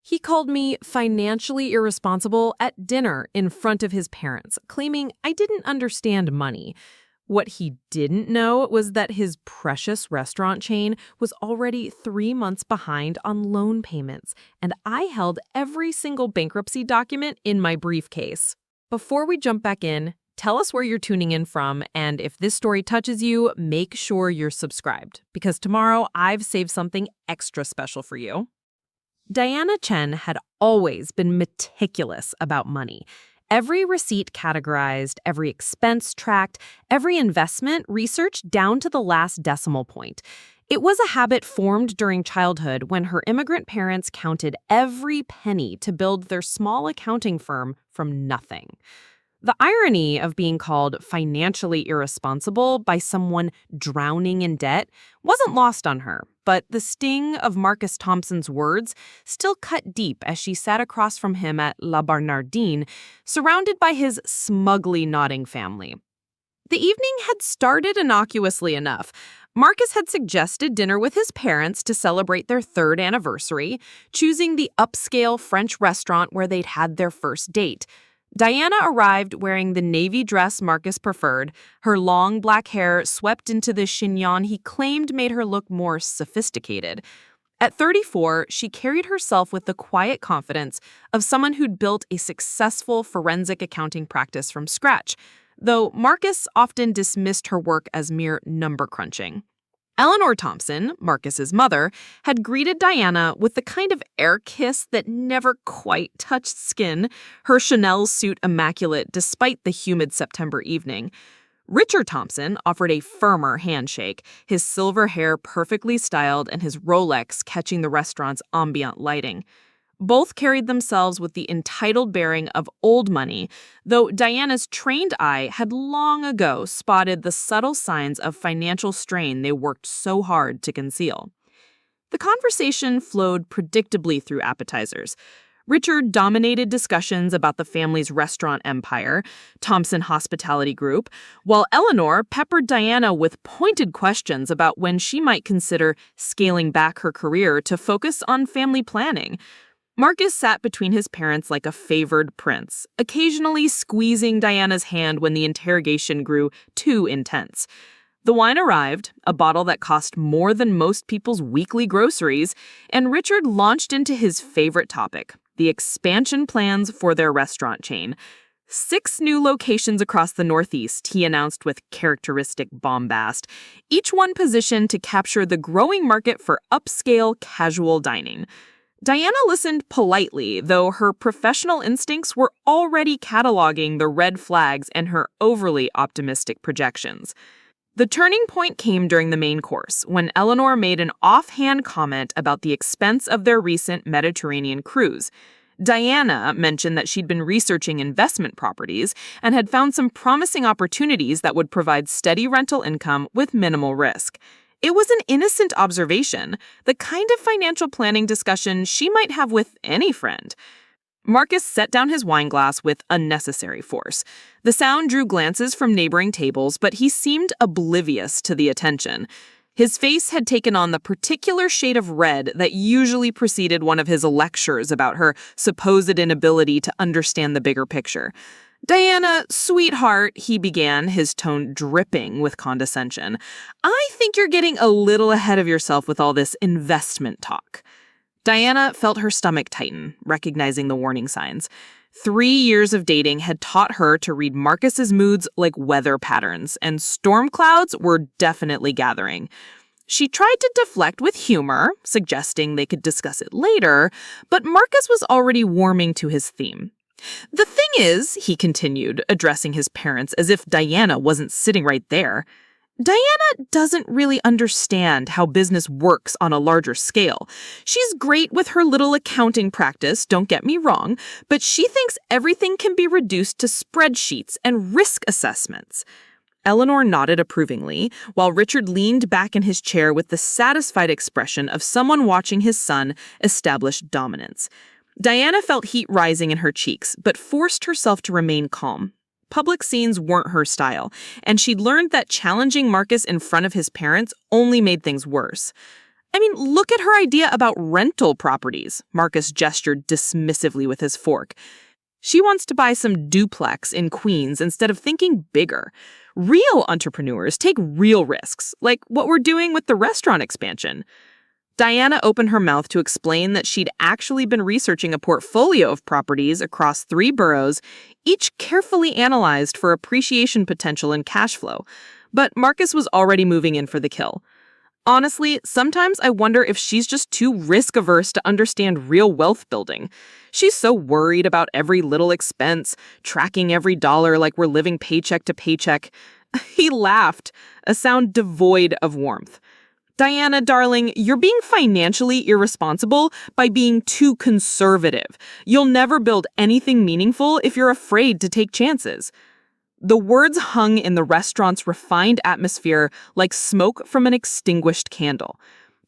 He called me financially irresponsible at dinner in front of his parents, claiming I didn't understand money. What he didn't know was that his precious restaurant chain was already 3 months behind on loan payments, and I held every single bankruptcy document in my briefcase. Before we jump back in, tell us where you're tuning in from, and if this story touches you, make sure you're subscribed, because tomorrow I've saved something extra special for you. Diana Chen had always been meticulous about money. Every receipt categorized, every expense tracked, every investment researched down to the last decimal point. It was a habit formed during childhood when her immigrant parents counted every penny to build their small accounting firm from nothing. The irony of being called financially irresponsible by someone drowning in debt wasn't lost on her, but the sting of Marcus Thompson's words still cut deep as she sat across from him at La Bernardin, surrounded by his smugly nodding family. The evening had started innocuously enough. Marcus had suggested dinner with his parents to celebrate their 3rd anniversary, choosing the upscale French restaurant where they'd had their first date. Diana arrived wearing the navy dress Marcus preferred, her long black hair swept into the chignon he claimed made her look more sophisticated. At 34, she carried herself with the quiet confidence of someone who'd built a successful forensic accounting practice from scratch, though Marcus often dismissed her work as mere number crunching. Eleanor Thompson, Marcus's mother, had greeted Diana with the kind of air kiss that never quite touched skin, her Chanel suit immaculate despite the humid September evening. Richard Thompson offered a firmer handshake, his silver hair perfectly styled and his Rolex catching the restaurant's ambient lighting. Both carried themselves with the entitled bearing of old money, though Diana's trained eye had long ago spotted the subtle signs of financial strain they worked so hard to conceal. The conversation flowed predictably through appetizers. Richard dominated discussions about the family's restaurant empire, Thompson Hospitality Group, while Eleanor peppered Diana with pointed questions about when she might consider scaling back her career to focus on family planning. Marcus sat between his parents like a favored prince, occasionally squeezing Diana's hand when the interrogation grew too intense. The wine arrived, a bottle that cost more than most people's weekly groceries, and Richard launched into his favorite topic, the expansion plans for their restaurant chain. 6 new locations across the Northeast, he announced with characteristic bombast, each one positioned to capture the growing market for upscale casual dining. Diana listened politely, though her professional instincts were already cataloging the red flags and her overly optimistic projections. The turning point came during the main course, when Eleanor made an offhand comment about the expense of their recent Mediterranean cruise. Diana mentioned that she'd been researching investment properties and had found some promising opportunities that would provide steady rental income with minimal risk. It was an innocent observation, the kind of financial planning discussion she might have with any friend. Marcus set down his wine glass with unnecessary force. The sound drew glances from neighboring tables, but he seemed oblivious to the attention. His face had taken on the particular shade of red that usually preceded one of his lectures about her supposed inability to understand the bigger picture. "Diana, sweetheart," he began, his tone dripping with condescension, "I think you're getting a little ahead of yourself with all this investment talk." Diana felt her stomach tighten, recognizing the warning signs. 3 years of dating had taught her to read Marcus's moods like weather patterns, and storm clouds were definitely gathering. She tried to deflect with humor, suggesting they could discuss it later, but Marcus was already warming to his theme. "The thing is," he continued, addressing his parents as if Diana wasn't sitting right there, "Diana doesn't really understand how business works on a larger scale. She's great with her little accounting practice, don't get me wrong, but she thinks everything can be reduced to spreadsheets and risk assessments." Eleanor nodded approvingly, while Richard leaned back in his chair with the satisfied expression of someone watching his son establish dominance. Diana felt heat rising in her cheeks, but forced herself to remain calm. Public scenes weren't her style, and she'd learned that challenging Marcus in front of his parents only made things worse. I mean, look at her idea about rental properties. Marcus gestured dismissively with his fork. She wants to buy some duplex in Queens instead of thinking bigger. Real entrepreneurs take real risks, like what we're doing with the restaurant expansion. Diana opened her mouth to explain that she'd actually been researching a portfolio of properties across 3 boroughs, each carefully analyzed for appreciation potential and cash flow. But Marcus was already moving in for the kill. Honestly, sometimes I wonder if she's just too risk-averse to understand real wealth building. She's so worried about every little expense, tracking every dollar like we're living paycheck to paycheck. He laughed, a sound devoid of warmth. Diana, darling, you're being financially irresponsible by being too conservative. You'll never build anything meaningful if you're afraid to take chances. The words hung in the restaurant's refined atmosphere like smoke from an extinguished candle.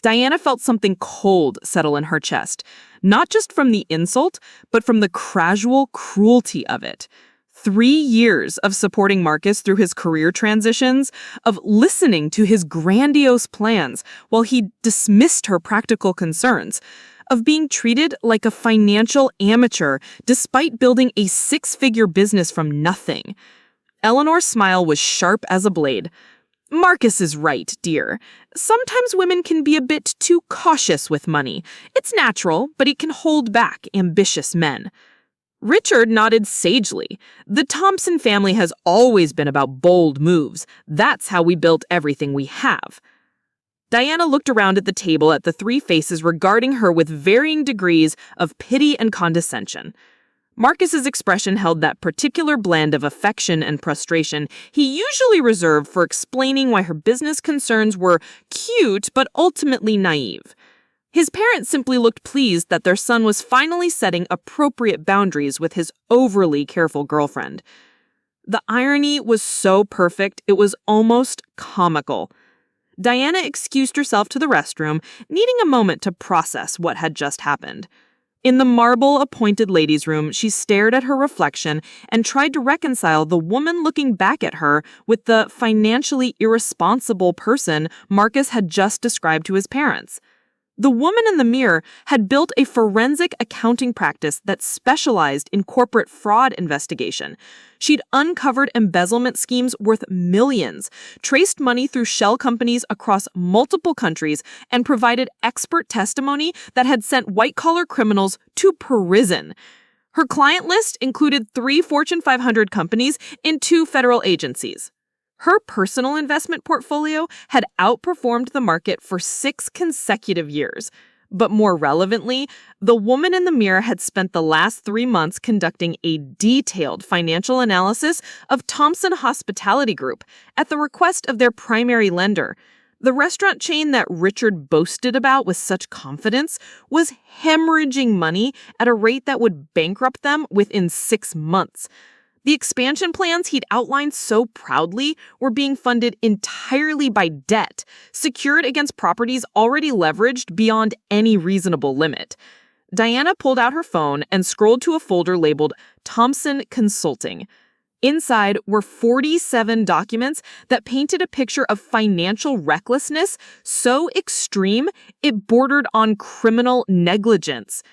Diana felt something cold settle in her chest, not just from the insult, but from the casual cruelty of it. 3 years of supporting Marcus through his career transitions, of listening to his grandiose plans while he dismissed her practical concerns, of being treated like a financial amateur despite building a 6-figure business from nothing. Eleanor's smile was sharp as a blade. Marcus is right, dear. Sometimes women can be a bit too cautious with money. It's natural, but it can hold back ambitious men. Richard nodded sagely. The Thompson family has always been about bold moves. That's how we built everything we have. Diana looked around at the table at the 3 faces regarding her with varying degrees of pity and condescension. Marcus's expression held that particular blend of affection and frustration he usually reserved for explaining why her business concerns were cute but ultimately naive. His parents simply looked pleased that their son was finally setting appropriate boundaries with his overly careful girlfriend. The irony was so perfect, it was almost comical. Diana excused herself to the restroom, needing a moment to process what had just happened. In the marble-appointed ladies' room, she stared at her reflection and tried to reconcile the woman looking back at her with the financially irresponsible person Marcus had just described to his parents. The woman in the mirror had built a forensic accounting practice that specialized in corporate fraud investigation. She'd uncovered embezzlement schemes worth millions, traced money through shell companies across multiple countries, and provided expert testimony that had sent white-collar criminals to prison. Her client list included 3 Fortune 500 companies and 2 federal agencies. Her personal investment portfolio had outperformed the market for 6 consecutive years. But more relevantly, the woman in the mirror had spent the last 3 months conducting a detailed financial analysis of Thompson Hospitality Group at the request of their primary lender. The restaurant chain that Richard boasted about with such confidence was hemorrhaging money at a rate that would bankrupt them within 6 months. The expansion plans he'd outlined so proudly were being funded entirely by debt, secured against properties already leveraged beyond any reasonable limit. Diana pulled out her phone and scrolled to a folder labeled Thompson Consulting. Inside were 47 documents that painted a picture of financial recklessness so extreme it bordered on criminal negligence.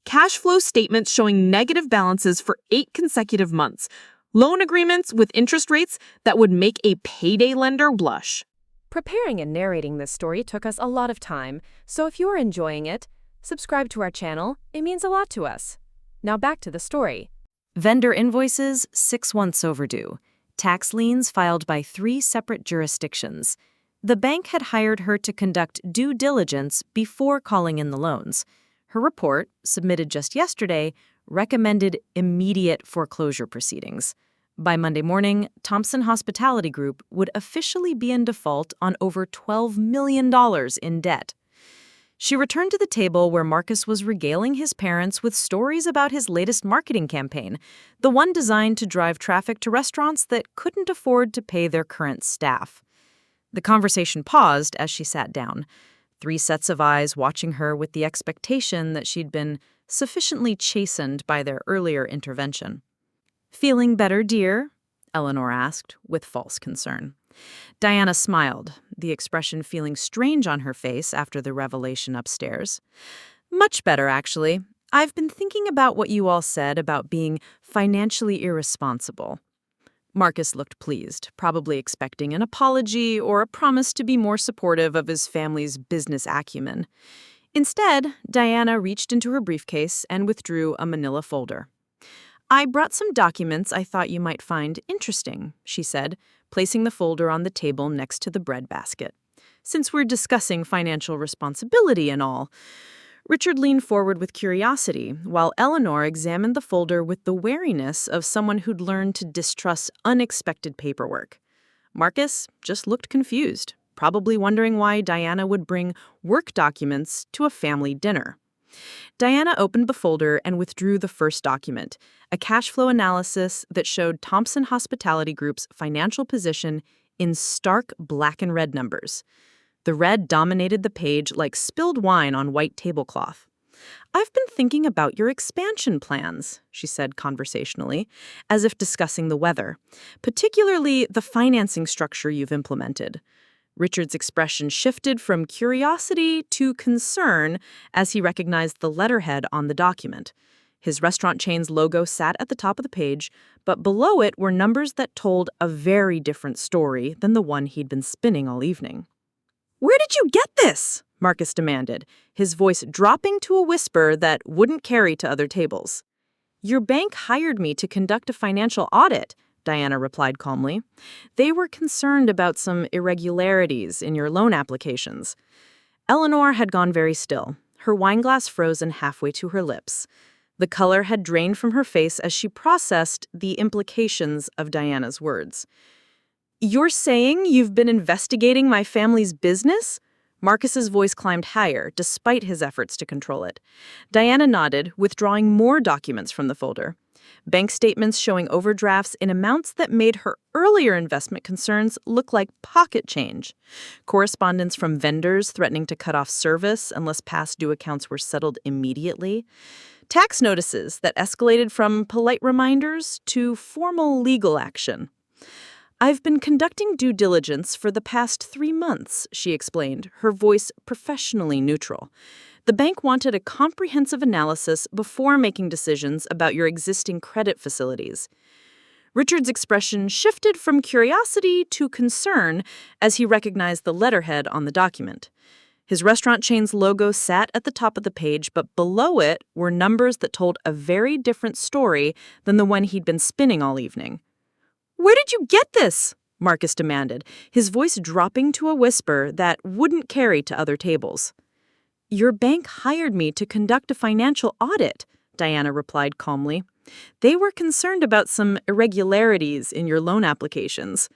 Cash flow statements showing negative balances for 8 consecutive months, loan agreements with interest rates that would make a payday lender blush. Preparing and narrating this story took us a lot of time, so if you are enjoying it, subscribe to our channel. It means a lot to us. Now back to the story. Vendor invoices 6 months overdue. Tax liens filed by 3 separate jurisdictions. The bank had hired her to conduct due diligence before calling in the loans. Her report, submitted just yesterday, recommended immediate foreclosure proceedings. By Monday morning, Thompson Hospitality Group would officially be in default on over $12 million in debt. She returned to the table where Marcus was regaling his parents with stories about his latest marketing campaign, the one designed to drive traffic to restaurants that couldn't afford to pay their current staff. The conversation paused as she sat down. 3 sets of eyes watching her with the expectation that she'd been sufficiently chastened by their earlier intervention. "Feeling better, dear?" Eleanor asked, with false concern. Diana smiled, the expression feeling strange on her face after the revelation upstairs. Much better, actually. I've been thinking about what you all said about being financially irresponsible. Marcus looked pleased, probably expecting an apology or a promise to be more supportive of his family's business acumen. Instead, Diana reached into her briefcase and withdrew a manila folder. I brought some documents I thought you might find interesting, she said, placing the folder on the table next to the bread basket. Since we're discussing financial responsibility and all. Richard leaned forward with curiosity, while Eleanor examined the folder with the wariness of someone who'd learned to distrust unexpected paperwork. Marcus just looked confused, probably wondering why Diana would bring work documents to a family dinner. Diana opened the folder and withdrew the first document, a cash flow analysis that showed Thompson Hospitality Group's financial position in stark black and red numbers. The red dominated the page like spilled wine on white tablecloth. I've been thinking about your expansion plans, she said conversationally, as if discussing the weather, particularly the financing structure you've implemented. Richard's expression shifted from curiosity to concern as he recognized the letterhead on the document. His restaurant chain's logo sat at the top of the page, but below it were numbers that told a very different story than the one he'd been spinning all evening. "Where did you get this?" Marcus demanded, his voice dropping to a whisper that wouldn't carry to other tables. "Your bank hired me to conduct a financial audit," Diana replied calmly. "They were concerned about some irregularities in your loan applications." Eleanor had gone very still, her wineglass frozen halfway to her lips. The color had drained from her face as she processed the implications of Diana's words. "You're saying you've been investigating my family's business?" Marcus's voice climbed higher, despite his efforts to control it. Diana nodded, withdrawing more documents from the folder. Bank statements showing overdrafts in amounts that made her earlier investment concerns look like pocket change. Correspondence from vendors threatening to cut off service unless past due accounts were settled immediately. Tax notices that escalated from polite reminders to formal legal action. "I've been conducting due diligence for the past 3 months," she explained, her voice professionally neutral. "The bank wanted a comprehensive analysis before making decisions about your existing credit facilities." Richard's expression shifted from curiosity to concern as he recognized the letterhead on the document. His restaurant chain's logo sat at the top of the page, but below it were numbers that told a very different story than the one he'd been spinning all evening. "Where did you get this?" Marcus demanded, his voice dropping to a whisper that wouldn't carry to other tables. "Your bank hired me to conduct a financial audit," Diana replied calmly. "They were concerned about some irregularities in your loan applications."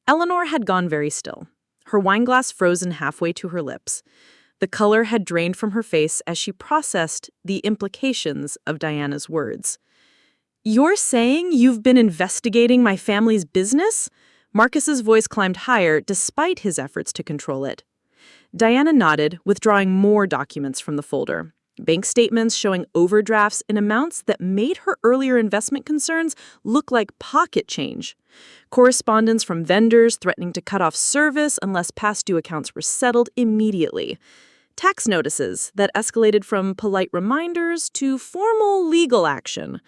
Eleanor had gone very still, her wineglass frozen halfway to her lips. The color had drained from her face as she processed the implications of Diana's words. "You're saying you've been investigating my family's business?" Marcus's voice climbed higher despite his efforts to control it. Diana nodded, withdrawing more documents from the folder. Bank statements showing overdrafts in amounts that made her earlier investment concerns look like pocket change. Correspondence from vendors threatening to cut off service unless past due accounts were settled immediately. Tax notices that escalated from polite reminders to formal legal action.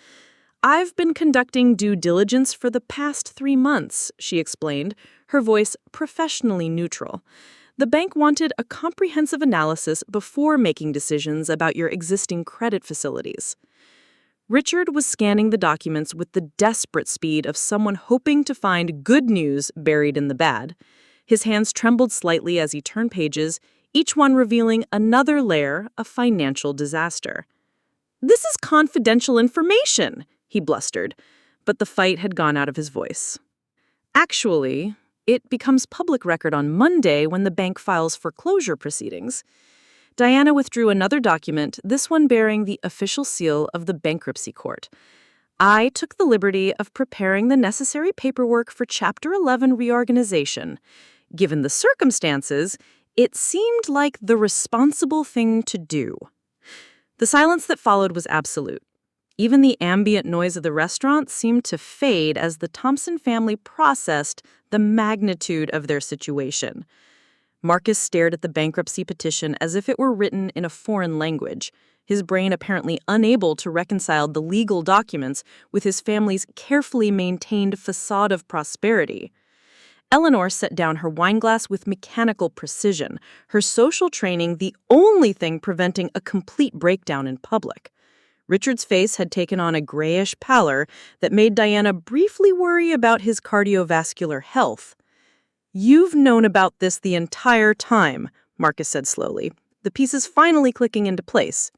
"I've been conducting due diligence for the past 3 months, she explained, her voice professionally neutral. "The bank wanted a comprehensive analysis before making decisions about your existing credit facilities." Richard was scanning the documents with the desperate speed of someone hoping to find good news buried in the bad. His hands trembled slightly as he turned pages, each one revealing another layer of financial disaster. "This is confidential information," he blustered, but the fight had gone out of his voice. "Actually, it becomes public record on Monday when the bank files foreclosure proceedings." Diana withdrew another document, this one bearing the official seal of the bankruptcy court. "I took the liberty of preparing the necessary paperwork for Chapter 11 reorganization. Given the circumstances, it seemed like the responsible thing to do." The silence that followed was absolute. Even the ambient noise of the restaurant seemed to fade as the Thompson family processed the magnitude of their situation. Marcus stared at the bankruptcy petition as if it were written in a foreign language, his brain apparently unable to reconcile the legal documents with his family's carefully maintained facade of prosperity. Eleanor set down her wineglass with mechanical precision, her social training the only thing preventing a complete breakdown in public. Richard's face had taken on a grayish pallor that made Diana briefly worry about his cardiovascular health. "You've known about this the entire time," Marcus said slowly, the pieces finally clicking into place.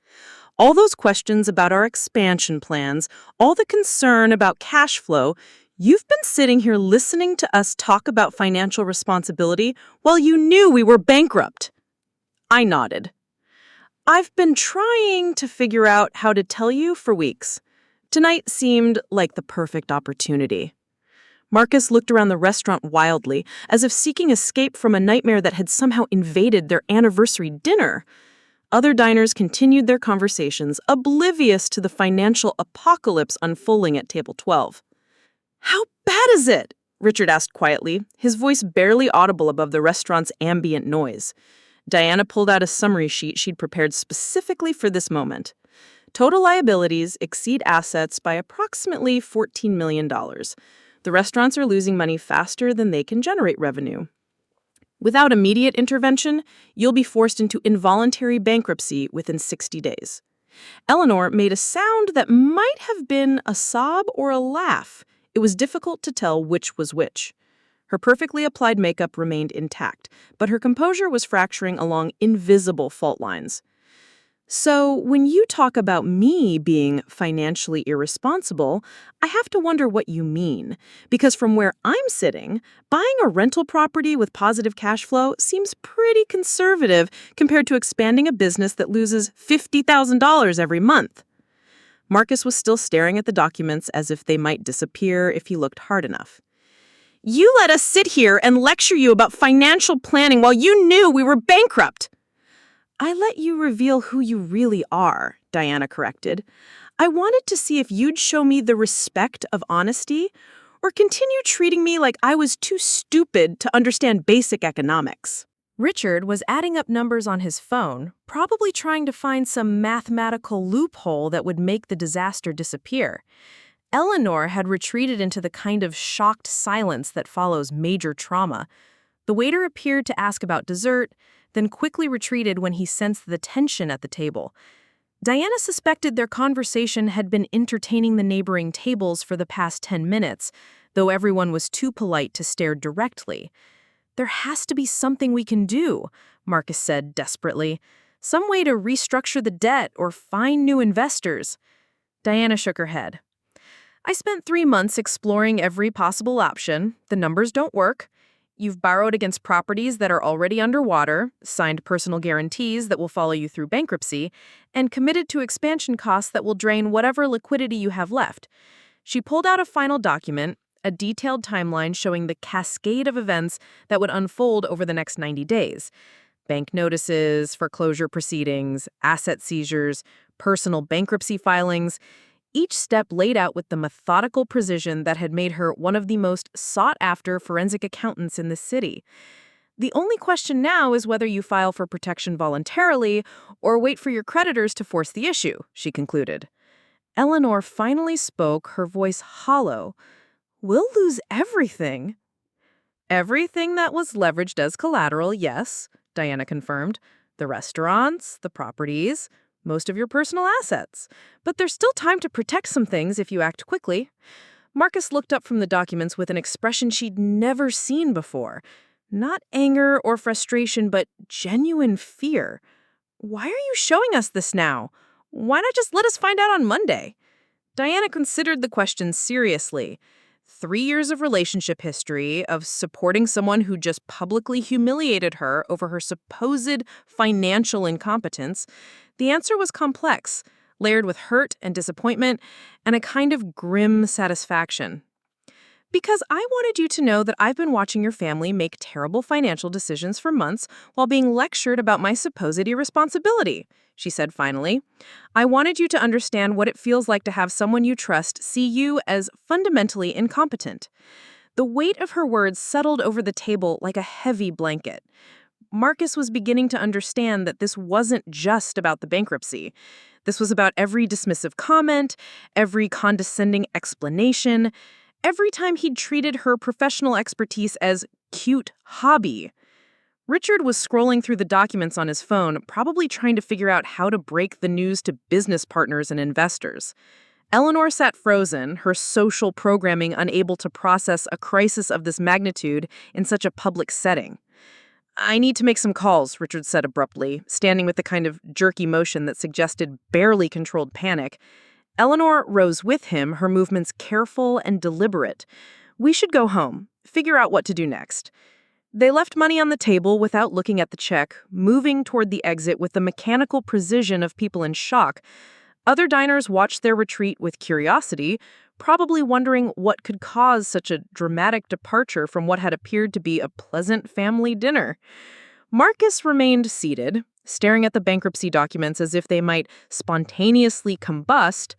"All those questions about our expansion plans, all the concern about cash flow, you've been sitting here listening to us talk about financial responsibility while you knew we were bankrupt." I nodded. "I've been trying to figure out how to tell you for weeks. Tonight seemed like the perfect opportunity." Marcus looked around the restaurant wildly, as if seeking escape from a nightmare that had somehow invaded their anniversary dinner. Other diners continued their conversations, oblivious to the financial apocalypse unfolding at table 12. "How bad is it?" Richard asked quietly, his voice barely audible above the restaurant's ambient noise. Diana pulled out a summary sheet she'd prepared specifically for this moment. Total liabilities exceed assets by approximately $14 million. The restaurants are losing money faster than they can generate revenue. Without immediate intervention, you'll be forced into involuntary bankruptcy within 60 days. Eleanor made a sound that might have been a sob or a laugh. It was difficult to tell which was which. Her perfectly applied makeup remained intact, but her composure was fracturing along invisible fault lines. "So, when you talk about me being financially irresponsible, I have to wonder what you mean. Because from where I'm sitting, buying a rental property with positive cash flow seems pretty conservative compared to expanding a business that loses $50,000 every month." Marcus was still staring at the documents as if they might disappear if he looked hard enough. "You let us sit here and lecture you about financial planning while you knew we were bankrupt." "I let you reveal who you really are," Diana corrected. "I wanted to see if you'd show me the respect of honesty or continue treating me like I was too stupid to understand basic economics." Richard was adding up numbers on his phone, probably trying to find some mathematical loophole that would make the disaster disappear. Eleanor had retreated into the kind of shocked silence that follows major trauma. The waiter appeared to ask about dessert, then quickly retreated when he sensed the tension at the table. Diana suspected their conversation had been entertaining the neighboring tables for the past 10 minutes, though everyone was too polite to stare directly. "There has to be something we can do," Marcus said desperately. "Some way to restructure the debt or find new investors." Diana shook her head. "I spent 3 months exploring every possible option. The numbers don't work. You've borrowed against properties that are already underwater, signed personal guarantees that will follow you through bankruptcy, and committed to expansion costs that will drain whatever liquidity you have left." She pulled out a final document, a detailed timeline showing the cascade of events that would unfold over the next 90 days. Bank notices, foreclosure proceedings, asset seizures, personal bankruptcy filings. Each step laid out with the methodical precision that had made her one of the most sought-after forensic accountants in the city. "The only question now is whether you file for protection voluntarily or wait for your creditors to force the issue," she concluded. Eleanor finally spoke, her voice hollow. "We'll lose everything." "Everything that was leveraged as collateral, yes," Diana confirmed. "The restaurants, the properties, most of your personal assets. But there's still time to protect some things if you act quickly." Marcus looked up from the documents with an expression she'd never seen before. Not anger or frustration, but genuine fear. "Why are you showing us this now? Why not just let us find out on Monday?" Diana considered the question seriously. 3 years of relationship history, of supporting someone who just publicly humiliated her over her supposed financial incompetence. The answer was complex, layered with hurt and disappointment, and a kind of grim satisfaction. Because I wanted you to know that I've been watching your family make terrible financial decisions for months while being lectured about my supposed irresponsibility, she said finally. I wanted you to understand what it feels like to have someone you trust see you as fundamentally incompetent. The weight of her words settled over the table like a heavy blanket. Marcus was beginning to understand that this wasn't just about the bankruptcy. This was about every dismissive comment, every condescending explanation, every time he'd treated her professional expertise as cute hobby. Richard was scrolling through the documents on his phone, probably trying to figure out how to break the news to business partners and investors. Eleanor sat frozen, her social programming unable to process a crisis of this magnitude in such a public setting. I need to make some calls, Richard said abruptly, standing with the kind of jerky motion that suggested barely controlled panic. Eleanor rose with him, her movements careful and deliberate. We should go home, figure out what to do next. They left money on the table without looking at the check, moving toward the exit with the mechanical precision of people in shock. Other diners watched their retreat with curiosity, probably wondering what could cause such a dramatic departure from what had appeared to be a pleasant family dinner. Marcus remained seated, staring at the bankruptcy documents as if they might spontaneously combust.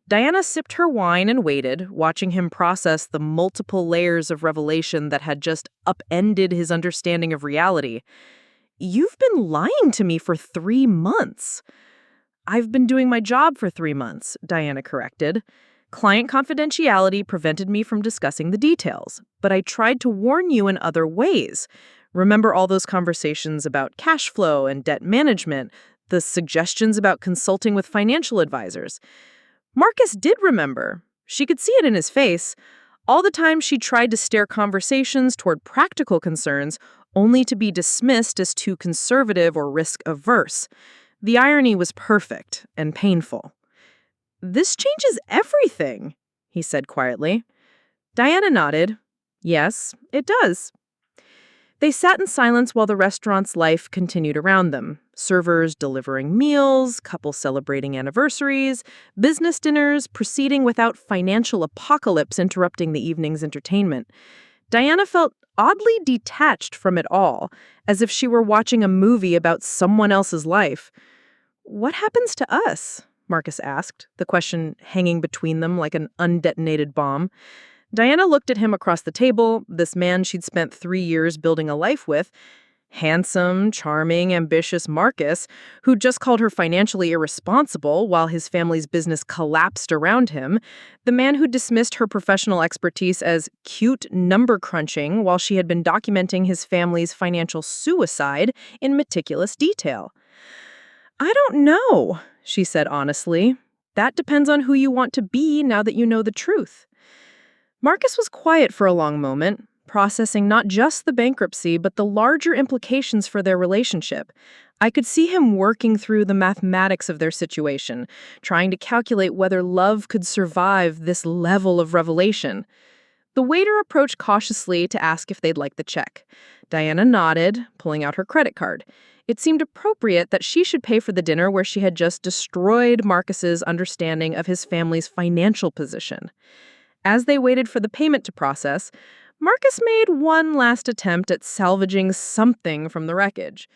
Diana sipped her wine and waited, watching him process the multiple layers of revelation that had just upended his understanding of reality. You've been lying to me for 3 months. I've been doing my job for 3 months, Diana corrected. Client confidentiality prevented me from discussing the details, but I tried to warn you in other ways. Remember all those conversations about cash flow and debt management, the suggestions about consulting with financial advisors? Marcus did remember. She could see it in his face. All the time she tried to steer conversations toward practical concerns, only to be dismissed as too conservative or risk-averse. The irony was perfect and painful. This changes everything, he said quietly. Diana nodded. Yes, it does. They sat in silence while the restaurant's life continued around them. Servers delivering meals, couples celebrating anniversaries, business dinners proceeding without financial apocalypse interrupting the evening's entertainment. Diana felt oddly detached from it all, as if she were watching a movie about someone else's life. What happens to us? Marcus asked, the question hanging between them like an undetonated bomb. Diana looked at him across the table, this man she'd spent 3 years building a life with, handsome, charming, ambitious Marcus, who'd just called her financially irresponsible while his family's business collapsed around him, the man who dismissed her professional expertise as cute number crunching while she had been documenting his family's financial suicide in meticulous detail. I don't know, she said honestly. That depends on who you want to be now that you know the truth. Marcus was quiet for a long moment, processing not just the bankruptcy, but the larger implications for their relationship. I could see him working through the mathematics of their situation, trying to calculate whether love could survive this level of revelation. The waiter approached cautiously to ask if they'd like the check. Diana nodded, pulling out her credit card. It seemed appropriate that she should pay for the dinner where she had just destroyed Marcus's understanding of his family's financial position. As they waited for the payment to process, Marcus made one last attempt at salvaging something from the wreckage.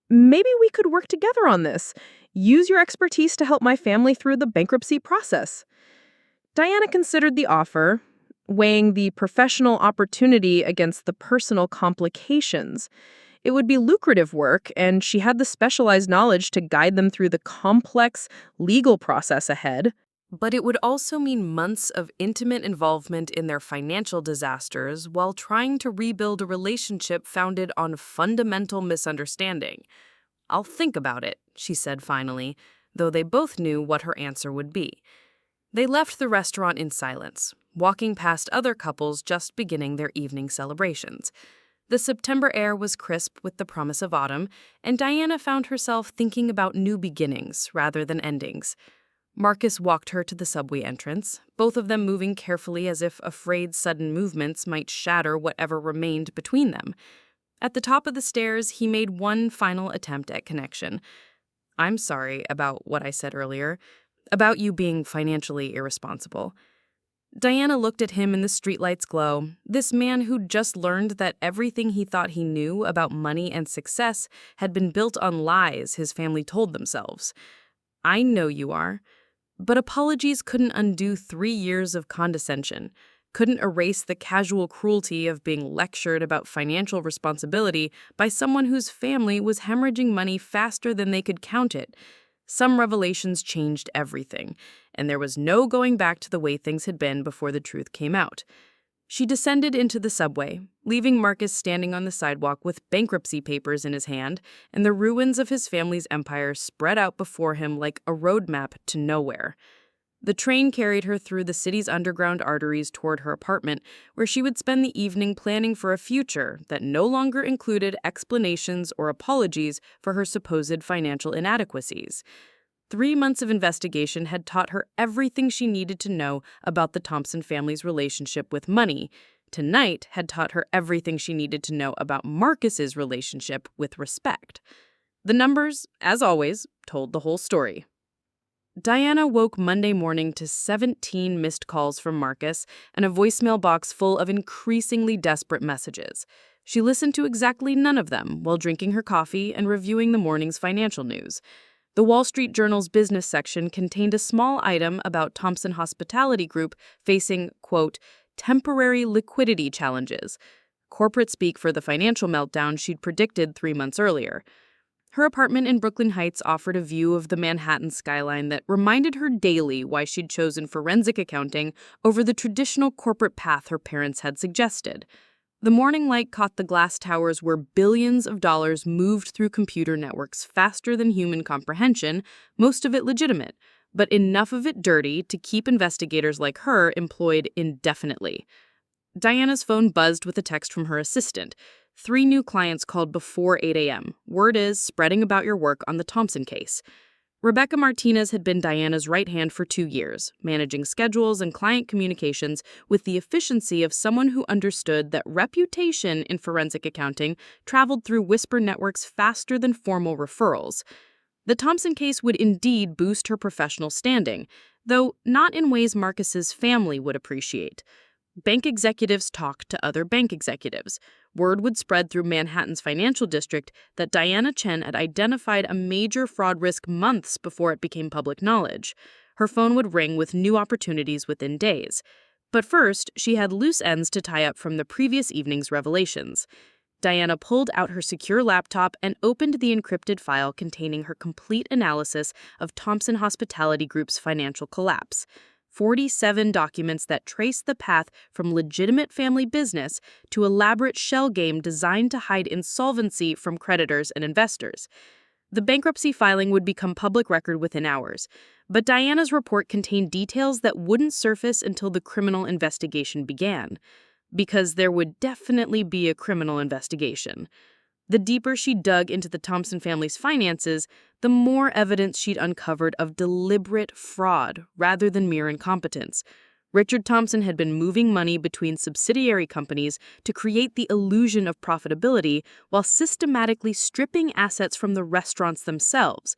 Maybe we could work together on this. Use your expertise to help my family through the bankruptcy process. Diana considered the offer, weighing the professional opportunity against the personal complications. It would be lucrative work, and she had the specialized knowledge to guide them through the complex legal process ahead. But it would also mean months of intimate involvement in their financial disasters while trying to rebuild a relationship founded on fundamental misunderstanding. I'll think about it, she said finally, though they both knew what her answer would be. They left the restaurant in silence, walking past other couples just beginning their evening celebrations. The September air was crisp with the promise of autumn, and Diana found herself thinking about new beginnings rather than endings. Marcus walked her to the subway entrance, both of them moving carefully as if afraid sudden movements might shatter whatever remained between them. At the top of the stairs, he made one final attempt at connection. I'm sorry about what I said earlier, about you being financially irresponsible. Diana looked at him in the streetlight's glow, this man who'd just learned that everything he thought he knew about money and success had been built on lies his family told themselves. "I know you are." But apologies couldn't undo 3 years of condescension, couldn't erase the casual cruelty of being lectured about financial responsibility by someone whose family was hemorrhaging money faster than they could count it. Some revelations changed everything, and there was no going back to the way things had been before the truth came out. She descended into the subway, leaving Marcus standing on the sidewalk with bankruptcy papers in his hand and the ruins of his family's empire spread out before him like a roadmap to nowhere. The train carried her through the city's underground arteries toward her apartment, where she would spend the evening planning for a future that no longer included explanations or apologies for her supposed financial inadequacies. 3 months of investigation had taught her everything she needed to know about the Thompson family's relationship with money. Tonight had taught her everything she needed to know about Marcus's relationship with respect. The numbers, as always, told the whole story. Diana woke Monday morning to 17 missed calls from Marcus and a voicemail box full of increasingly desperate messages. She listened to exactly none of them while drinking her coffee and reviewing the morning's financial news. The Wall Street Journal's business section contained a small item about Thompson Hospitality Group facing, quote, temporary liquidity challenges, corporate speak for the financial meltdown she'd predicted 3 months earlier. Her apartment in Brooklyn Heights offered a view of the Manhattan skyline that reminded her daily why she'd chosen forensic accounting over the traditional corporate path her parents had suggested. The morning light caught the glass towers where billions of dollars moved through computer networks faster than human comprehension, most of it legitimate, but enough of it dirty to keep investigators like her employed indefinitely. Diana's phone buzzed with a text from her assistant. 3 new clients called before 8 a.m. Word is spreading about your work on the Thompson case. Rebecca Martinez had been Diana's right hand for 2 years, managing schedules and client communications with the efficiency of someone who understood that reputation in forensic accounting traveled through whisper networks faster than formal referrals. The Thompson case would indeed boost her professional standing, though not in ways Marcus's family would appreciate. Bank executives talked to other bank executives. Word would spread through Manhattan's financial district that Diana Chen had identified a major fraud risk months before it became public knowledge. Her phone would ring with new opportunities within days. But first, she had loose ends to tie up from the previous evening's revelations. Diana pulled out her secure laptop and opened the encrypted file containing her complete analysis of Thompson Hospitality Group's financial collapse. 47 documents that traced the path from legitimate family business to elaborate shell game designed to hide insolvency from creditors and investors. The bankruptcy filing would become public record within hours, but Diana's report contained details that wouldn't surface until the criminal investigation began. Because there would definitely be a criminal investigation. The deeper she dug into the Thompson family's finances, the more evidence she'd uncovered of deliberate fraud rather than mere incompetence. Richard Thompson had been moving money between subsidiary companies to create the illusion of profitability while systematically stripping assets from the restaurants themselves.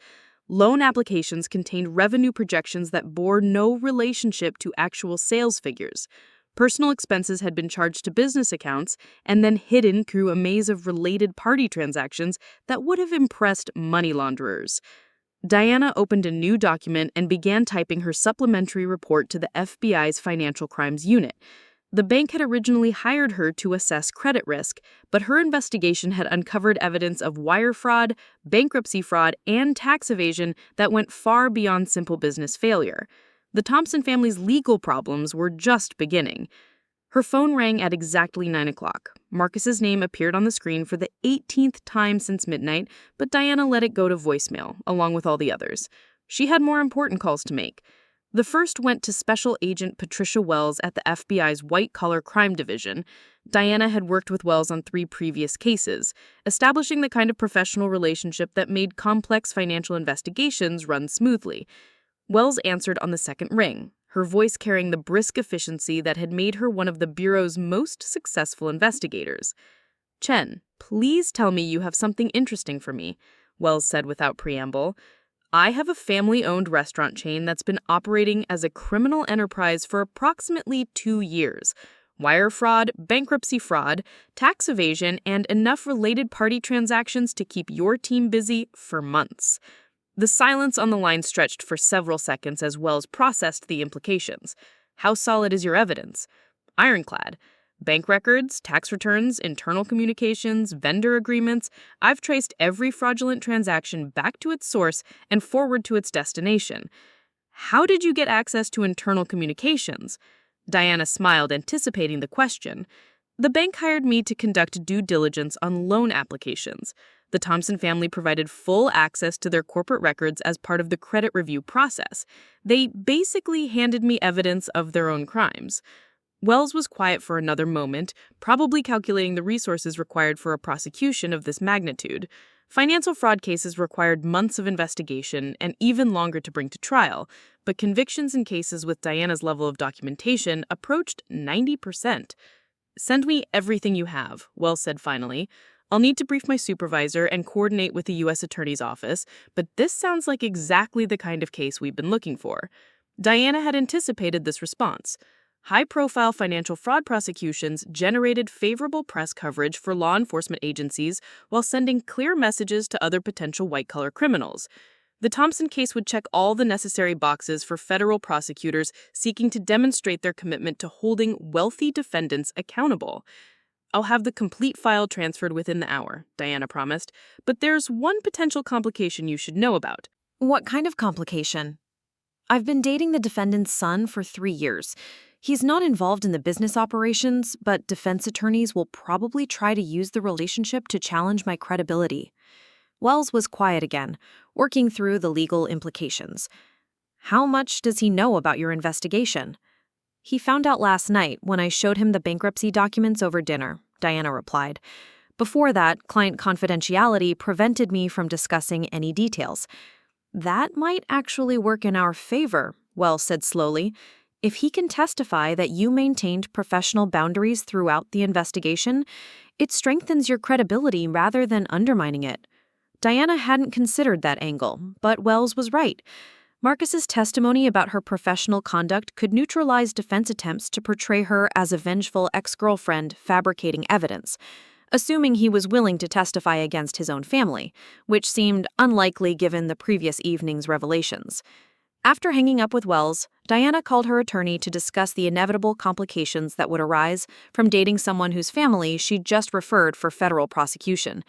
Loan applications contained revenue projections that bore no relationship to actual sales figures. Personal expenses had been charged to business accounts and then hidden through a maze of related party transactions that would have impressed money launderers. Diana opened a new document and began typing her supplementary report to the FBI's Financial Crimes Unit. The bank had originally hired her to assess credit risk, but her investigation had uncovered evidence of wire fraud, bankruptcy fraud, and tax evasion that went far beyond simple business failure. The Thompson family's legal problems were just beginning. Her phone rang at exactly 9 o'clock. Marcus's name appeared on the screen for the 18th time since midnight, but Diana let it go to voicemail, along with all the others. She had more important calls to make. The first went to Special Agent Patricia Wells at the FBI's White-Collar Crime Division. Diana had worked with Wells on 3 previous cases, establishing the kind of professional relationship that made complex financial investigations run smoothly. Wells answered on the second ring, her voice carrying the brisk efficiency that had made her one of the Bureau's most successful investigators. "Chen, please tell me you have something interesting for me," Wells said without preamble. I have a family-owned restaurant chain that's been operating as a criminal enterprise for approximately 2 years. Wire fraud, bankruptcy fraud, tax evasion, and enough related party transactions to keep your team busy for months. The silence on the line stretched for several seconds as Wells processed the implications. How solid is your evidence? Ironclad. Bank records, tax returns, internal communications, vendor agreements. I've traced every fraudulent transaction back to its source and forward to its destination. How did you get access to internal communications? Diana smiled, anticipating the question. The bank hired me to conduct due diligence on loan applications. The Thompson family provided full access to their corporate records as part of the credit review process. They basically handed me evidence of their own crimes. Wells was quiet for another moment, probably calculating the resources required for a prosecution of this magnitude. Financial fraud cases required months of investigation and even longer to bring to trial, but convictions in cases with Diana's level of documentation approached 90%. "Send me everything you have," Wells said finally. "I'll need to brief my supervisor and coordinate with the U.S. Attorney's Office, but this sounds like exactly the kind of case we've been looking for." Diana had anticipated this response. High-profile financial fraud prosecutions generated favorable press coverage for law enforcement agencies while sending clear messages to other potential white-collar criminals. The Thompson case would check all the necessary boxes for federal prosecutors seeking to demonstrate their commitment to holding wealthy defendants accountable. "I'll have the complete file transferred within the hour," Diana promised, "but there's one potential complication you should know about." What kind of complication? I've been dating the defendant's son for 3 years. He's not involved in the business operations, but defense attorneys will probably try to use the relationship to challenge my credibility. Wells was quiet again, working through the legal implications. How much does he know about your investigation? He found out last night when I showed him the bankruptcy documents over dinner, Diana replied. Before that, client confidentiality prevented me from discussing any details. That might actually work in our favor, Wells said slowly. If he can testify that you maintained professional boundaries throughout the investigation, it strengthens your credibility rather than undermining it. Diana hadn't considered that angle, but Wells was right. Marcus's testimony about her professional conduct could neutralize defense attempts to portray her as a vengeful ex-girlfriend fabricating evidence, assuming he was willing to testify against his own family, which seemed unlikely given the previous evening's revelations. After hanging up with Wells, Diana called her attorney to discuss the inevitable complications that would arise from dating someone whose family she'd just referred for federal prosecution.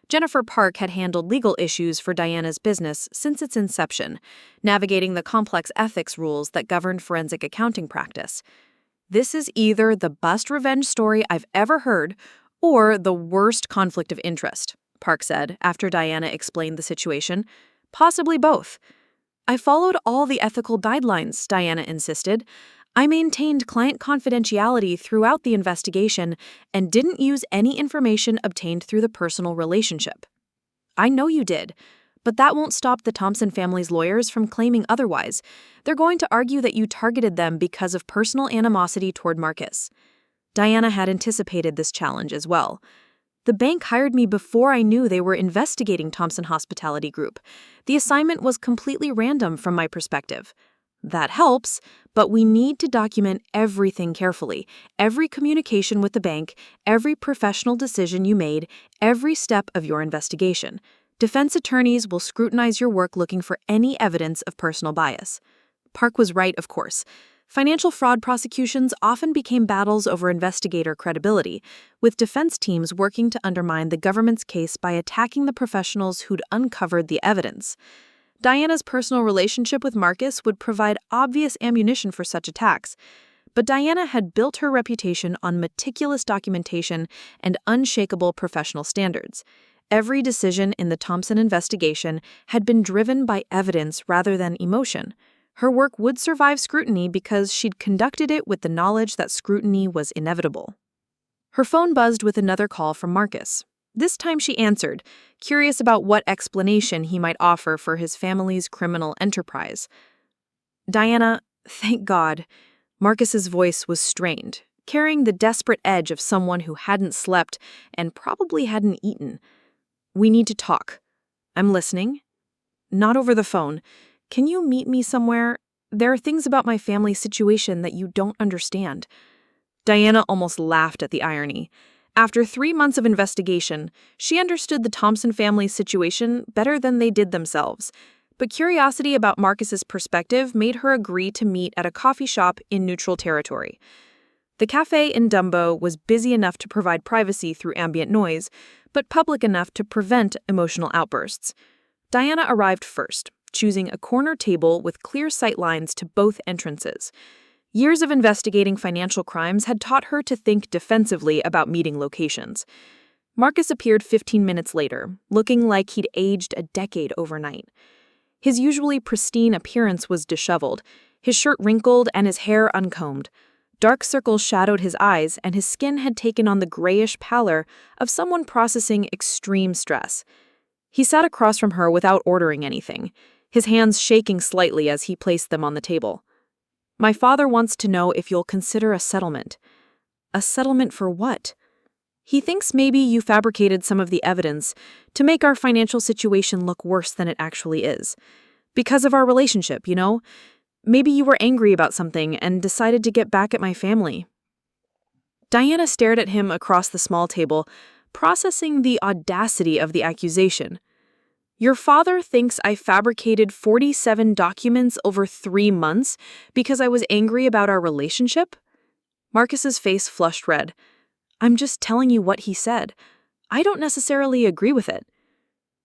Jennifer Park had handled legal issues for Diana's business since its inception, navigating the complex ethics rules that governed forensic accounting practice. "This is either the bust revenge story I've ever heard or the worst conflict of interest," Park said after Diana explained the situation. "Possibly both." "I followed all the ethical guidelines," Diana insisted. "I maintained client confidentiality throughout the investigation and didn't use any information obtained through the personal relationship." "I know you did, but that won't stop the Thompson family's lawyers from claiming otherwise. They're going to argue that you targeted them because of personal animosity toward Marcus." Diana had anticipated this challenge as well. "The bank hired me before I knew they were investigating Thompson Hospitality Group. The assignment was completely random from my perspective." "That helps, but we need to document everything carefully. Every communication with the bank, every professional decision you made, every step of your investigation. Defense attorneys will scrutinize your work looking for any evidence of personal bias." Park was right, of course. Financial fraud prosecutions often became battles over investigator credibility, with defense teams working to undermine the government's case by attacking the professionals who'd uncovered the evidence. Diana's personal relationship with Marcus would provide obvious ammunition for such attacks, but Diana had built her reputation on meticulous documentation and unshakable professional standards. Every decision in the Thompson investigation had been driven by evidence rather than emotion. Her work would survive scrutiny because she'd conducted it with the knowledge that scrutiny was inevitable. Her phone buzzed with another call from Marcus. This time she answered, curious about what explanation he might offer for his family's criminal enterprise. "Diana, thank God." Marcus's voice was strained, carrying the desperate edge of someone who hadn't slept and probably hadn't eaten. "We need to talk." "I'm listening." not over the phone. Can you meet me somewhere? There are things about my family situation that you don't understand." Diana almost laughed at the irony. After 3 months of investigation, she understood the Thompson family's situation better than they did themselves. But curiosity about Marcus's perspective made her agree to meet at a coffee shop in neutral territory. The cafe in Dumbo was busy enough to provide privacy through ambient noise, but public enough to prevent emotional outbursts. Diana arrived first, choosing a corner table with clear sight lines to both entrances. Years of investigating financial crimes had taught her to think defensively about meeting locations. Marcus appeared 15 minutes later, looking like he'd aged a decade overnight. His usually pristine appearance was disheveled, his shirt wrinkled and his hair uncombed. Dark circles shadowed his eyes, and his skin had taken on the grayish pallor of someone processing extreme stress. He sat across from her without ordering anything, his hands shaking slightly as he placed them on the table. "My father wants to know if you'll consider a settlement." "A settlement for what?" "He thinks maybe you fabricated some of the evidence to make our financial situation look worse than it actually is. Because of our relationship, you know? Maybe you were angry about something and decided to get back at my family." Diana stared at him across the small table, processing the audacity of the accusation. "Your father thinks I fabricated 47 documents over 3 months because I was angry about our relationship?" Marcus's face flushed red. "I'm just telling you what he said. I don't necessarily agree with it."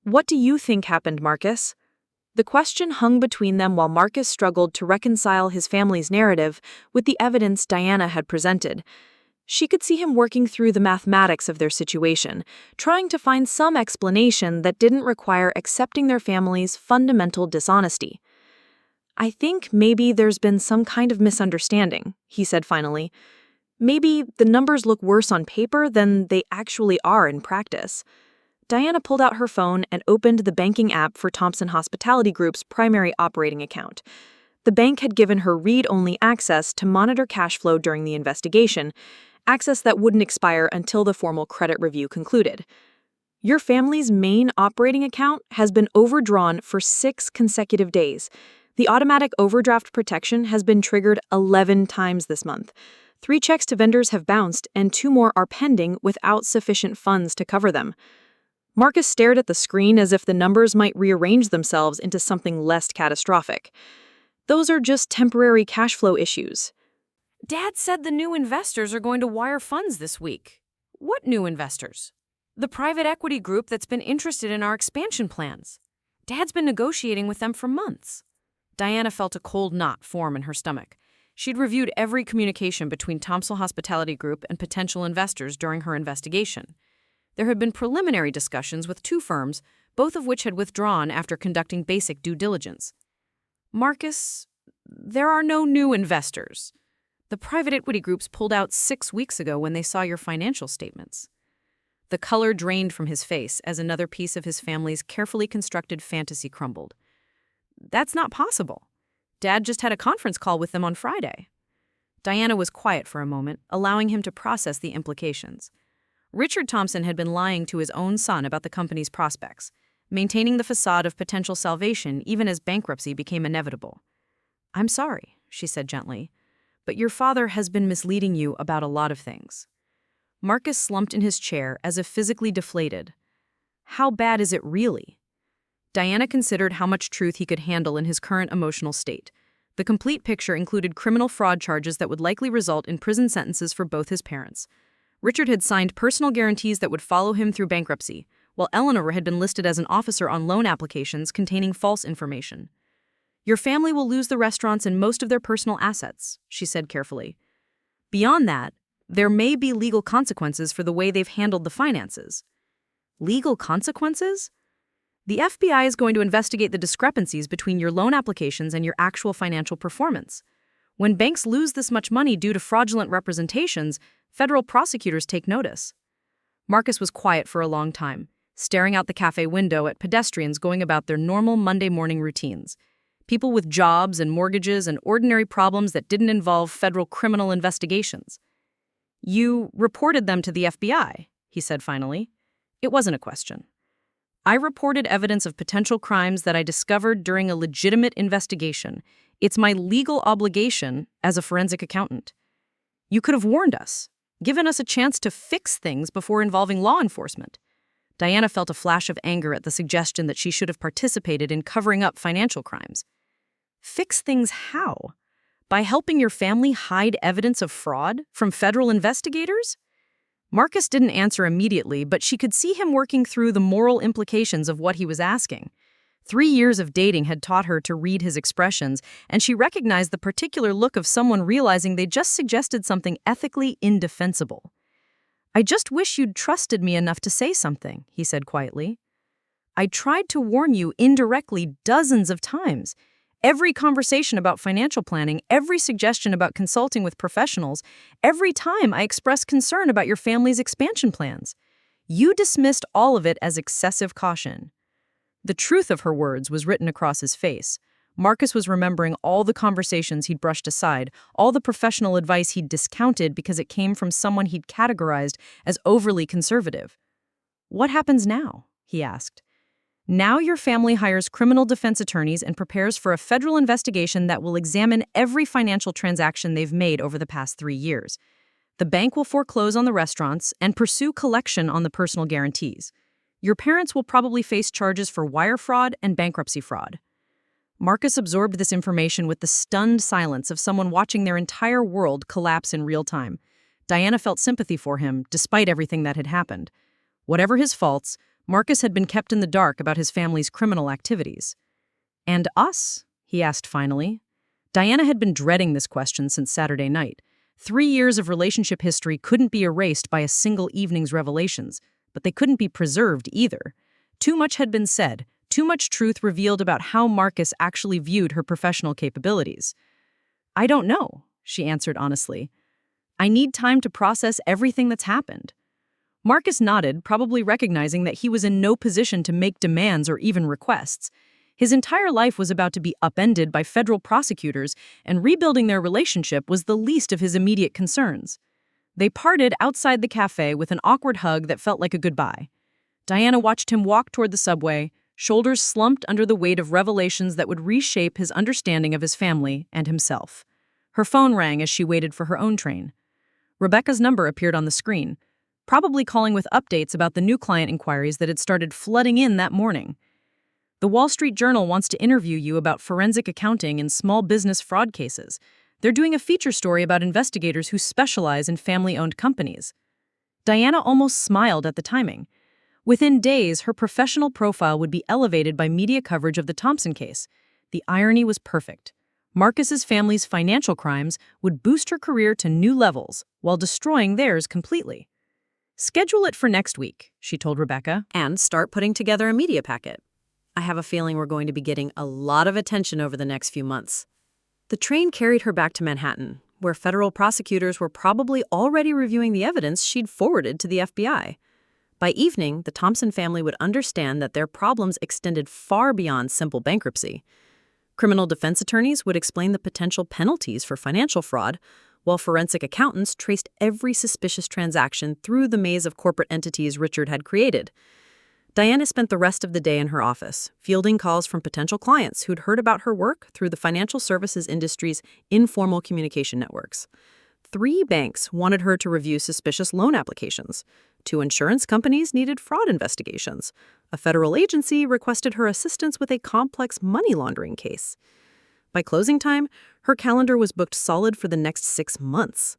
"What do you think happened, Marcus?" The question hung between them while Marcus struggled to reconcile his family's narrative with the evidence Diana had presented. She could see him working through the mathematics of their situation, trying to find some explanation that didn't require accepting their family's fundamental dishonesty. "I think maybe there's been some kind of misunderstanding," he said finally. "Maybe the numbers look worse on paper than they actually are in practice." Diana pulled out her phone and opened the banking app for Thompson Hospitality Group's primary operating account. The bank had given her read-only access to monitor cash flow during the investigation, access that wouldn't expire until the formal credit review concluded. "Your family's main operating account has been overdrawn for 6 consecutive days. The automatic overdraft protection has been triggered 11 times this month. 3 checks to vendors have bounced, and 2 more are pending without sufficient funds to cover them." Marcus stared at the screen as if the numbers might rearrange themselves into something less catastrophic. "Those are just temporary cash flow issues." Dad said the new investors are going to wire funds this week. What new investors? The private equity group that's been interested in our expansion plans. Dad's been negotiating with them for months. Diana felt a cold knot form in her stomach. She'd reviewed every communication between Thompson Hospitality Group and potential investors during her investigation. There had been preliminary discussions with 2 firms, both of which had withdrawn after conducting basic due diligence. "Marcus, there are no new investors. The private equity groups pulled out 6 weeks ago when they saw your financial statements." The color drained from his face as another piece of his family's carefully constructed fantasy crumbled. "That's not possible. Dad just had a conference call with them on Friday." Diana was quiet for a moment, allowing him to process the implications. Richard Thompson had been lying to his own son about the company's prospects, maintaining the facade of potential salvation even as bankruptcy became inevitable. "I'm sorry," she said gently, "but your father has been misleading you about a lot of things." Marcus slumped in his chair as if physically deflated. How bad is it really? Diana considered how much truth he could handle in his current emotional state. The complete picture included criminal fraud charges that would likely result in prison sentences for both his parents. Richard had signed personal guarantees that would follow him through bankruptcy, while Eleanor had been listed as an officer on loan applications containing false information. "Your family will lose the restaurants and most of their personal assets," she said carefully. "Beyond that, there may be legal consequences for the way they've handled the finances." Legal consequences? The FBI is going to investigate the discrepancies between your loan applications and your actual financial performance. When banks lose this much money due to fraudulent representations, federal prosecutors take notice. Marcus was quiet for a long time, staring out the cafe window at pedestrians going about their normal Monday morning routines. People with jobs and mortgages and ordinary problems that didn't involve federal criminal investigations. "You reported them to the FBI," he said finally. It wasn't a question. I reported evidence of potential crimes that I discovered during a legitimate investigation. It's my legal obligation as a forensic accountant. You could have warned us, given us a chance to fix things before involving law enforcement. Diana felt a flash of anger at the suggestion that she should have participated in covering up financial crimes. Fix things how? By helping your family hide evidence of fraud from federal investigators? Marcus didn't answer immediately, but she could see him working through the moral implications of what he was asking. 3 years of dating had taught her to read his expressions, and she recognized the particular look of someone realizing they just suggested something ethically indefensible. "I just wish you'd trusted me enough to say something," he said quietly. "I tried to warn you indirectly dozens of times. Every conversation about financial planning, every suggestion about consulting with professionals, every time I expressed concern about your family's expansion plans. You dismissed all of it as excessive caution." The truth of her words was written across his face. Marcus was remembering all the conversations he'd brushed aside, all the professional advice he'd discounted because it came from someone he'd categorized as overly conservative. "What happens now?" he asked. "Now your family hires criminal defense attorneys and prepares for a federal investigation that will examine every financial transaction they've made over the past 3 years. The bank will foreclose on the restaurants and pursue collection on the personal guarantees. Your parents will probably face charges for wire fraud and bankruptcy fraud." Marcus absorbed this information with the stunned silence of someone watching their entire world collapse in real time. Diana felt sympathy for him, despite everything that had happened. Whatever his faults, Marcus had been kept in the dark about his family's criminal activities. "And us?" he asked finally. Diana had been dreading this question since Saturday night. 3 years of relationship history couldn't be erased by a single evening's revelations, but they couldn't be preserved either. Too much had been said, too much truth revealed about how Marcus actually viewed her professional capabilities. "I don't know," she answered honestly. "I need time to process everything that's happened." Marcus nodded, probably recognizing that he was in no position to make demands or even requests. His entire life was about to be upended by federal prosecutors, and rebuilding their relationship was the least of his immediate concerns. They parted outside the cafe with an awkward hug that felt like a goodbye. Diana watched him walk toward the subway, shoulders slumped under the weight of revelations that would reshape his understanding of his family and himself. Her phone rang as she waited for her own train. Rebecca's number appeared on the screen, probably calling with updates about the new client inquiries that had started flooding in that morning. "The Wall Street Journal wants to interview you about forensic accounting in small business fraud cases. They're doing a feature story about investigators who specialize in family-owned companies." Diana almost smiled at the timing. Within days, her professional profile would be elevated by media coverage of the Thompson case. The irony was perfect. Marcus's family's financial crimes would boost her career to new levels while destroying theirs completely. "Schedule it for next week," she told Rebecca, "and start putting together a media packet. I have a feeling we're going to be getting a lot of attention over the next few months." The train carried her back to Manhattan, where federal prosecutors were probably already reviewing the evidence she'd forwarded to the FBI. By evening, the Thompson family would understand that their problems extended far beyond simple bankruptcy. Criminal defense attorneys would explain the potential penalties for financial fraud, while forensic accountants traced every suspicious transaction through the maze of corporate entities Richard had created. Diana spent the rest of the day in her office, fielding calls from potential clients who'd heard about her work through the financial services industry's informal communication networks. 3 banks wanted her to review suspicious loan applications. 2 insurance companies needed fraud investigations. A federal agency requested her assistance with a complex money laundering case. By closing time, her calendar was booked solid for the next 6 months.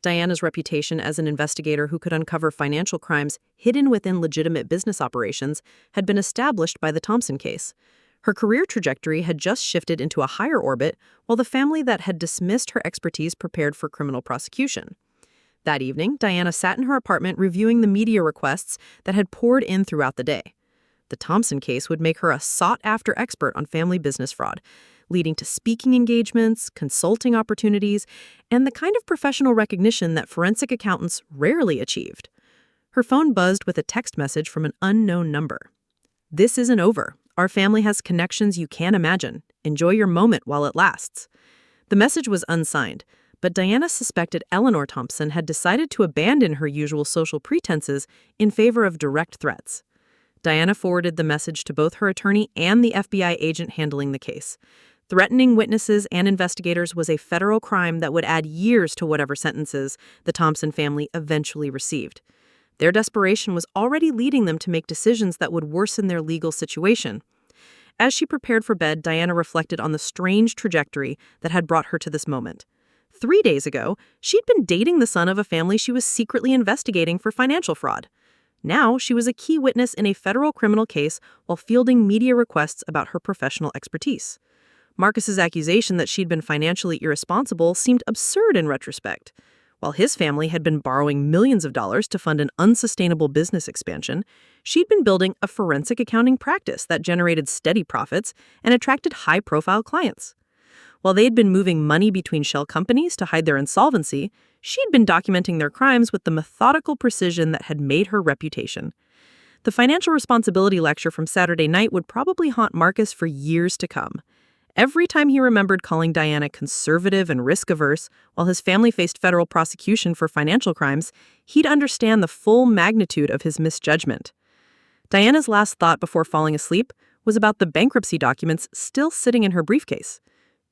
Diana's reputation as an investigator who could uncover financial crimes hidden within legitimate business operations had been established by the Thompson case. Her career trajectory had just shifted into a higher orbit, while the family that had dismissed her expertise prepared for criminal prosecution. That evening, Diana sat in her apartment reviewing the media requests that had poured in throughout the day. The Thompson case would make her a sought-after expert on family business fraud, leading to speaking engagements, consulting opportunities, and the kind of professional recognition that forensic accountants rarely achieved. Her phone buzzed with a text message from an unknown number. "This isn't over. Our family has connections you can't imagine. Enjoy your moment while it lasts." The message was unsigned, but Diana suspected Eleanor Thompson had decided to abandon her usual social pretenses in favor of direct threats. Diana forwarded the message to both her attorney and the FBI agent handling the case. Threatening witnesses and investigators was a federal crime that would add years to whatever sentences the Thompson family eventually received. Their desperation was already leading them to make decisions that would worsen their legal situation. As she prepared for bed, Diana reflected on the strange trajectory that had brought her to this moment. 3 days ago, she'd been dating the son of a family she was secretly investigating for financial fraud. Now, she was a key witness in a federal criminal case while fielding media requests about her professional expertise. Marcus's accusation that she'd been financially irresponsible seemed absurd in retrospect. While his family had been borrowing millions of dollars to fund an unsustainable business expansion, she'd been building a forensic accounting practice that generated steady profits and attracted high-profile clients. While they'd been moving money between shell companies to hide their insolvency, she'd been documenting their crimes with the methodical precision that had made her reputation. The financial responsibility lecture from Saturday night would probably haunt Marcus for years to come. Every time he remembered calling Diana conservative and risk-averse while his family faced federal prosecution for financial crimes, he'd understand the full magnitude of his misjudgment. Diana's last thought before falling asleep was about the bankruptcy documents still sitting in her briefcase.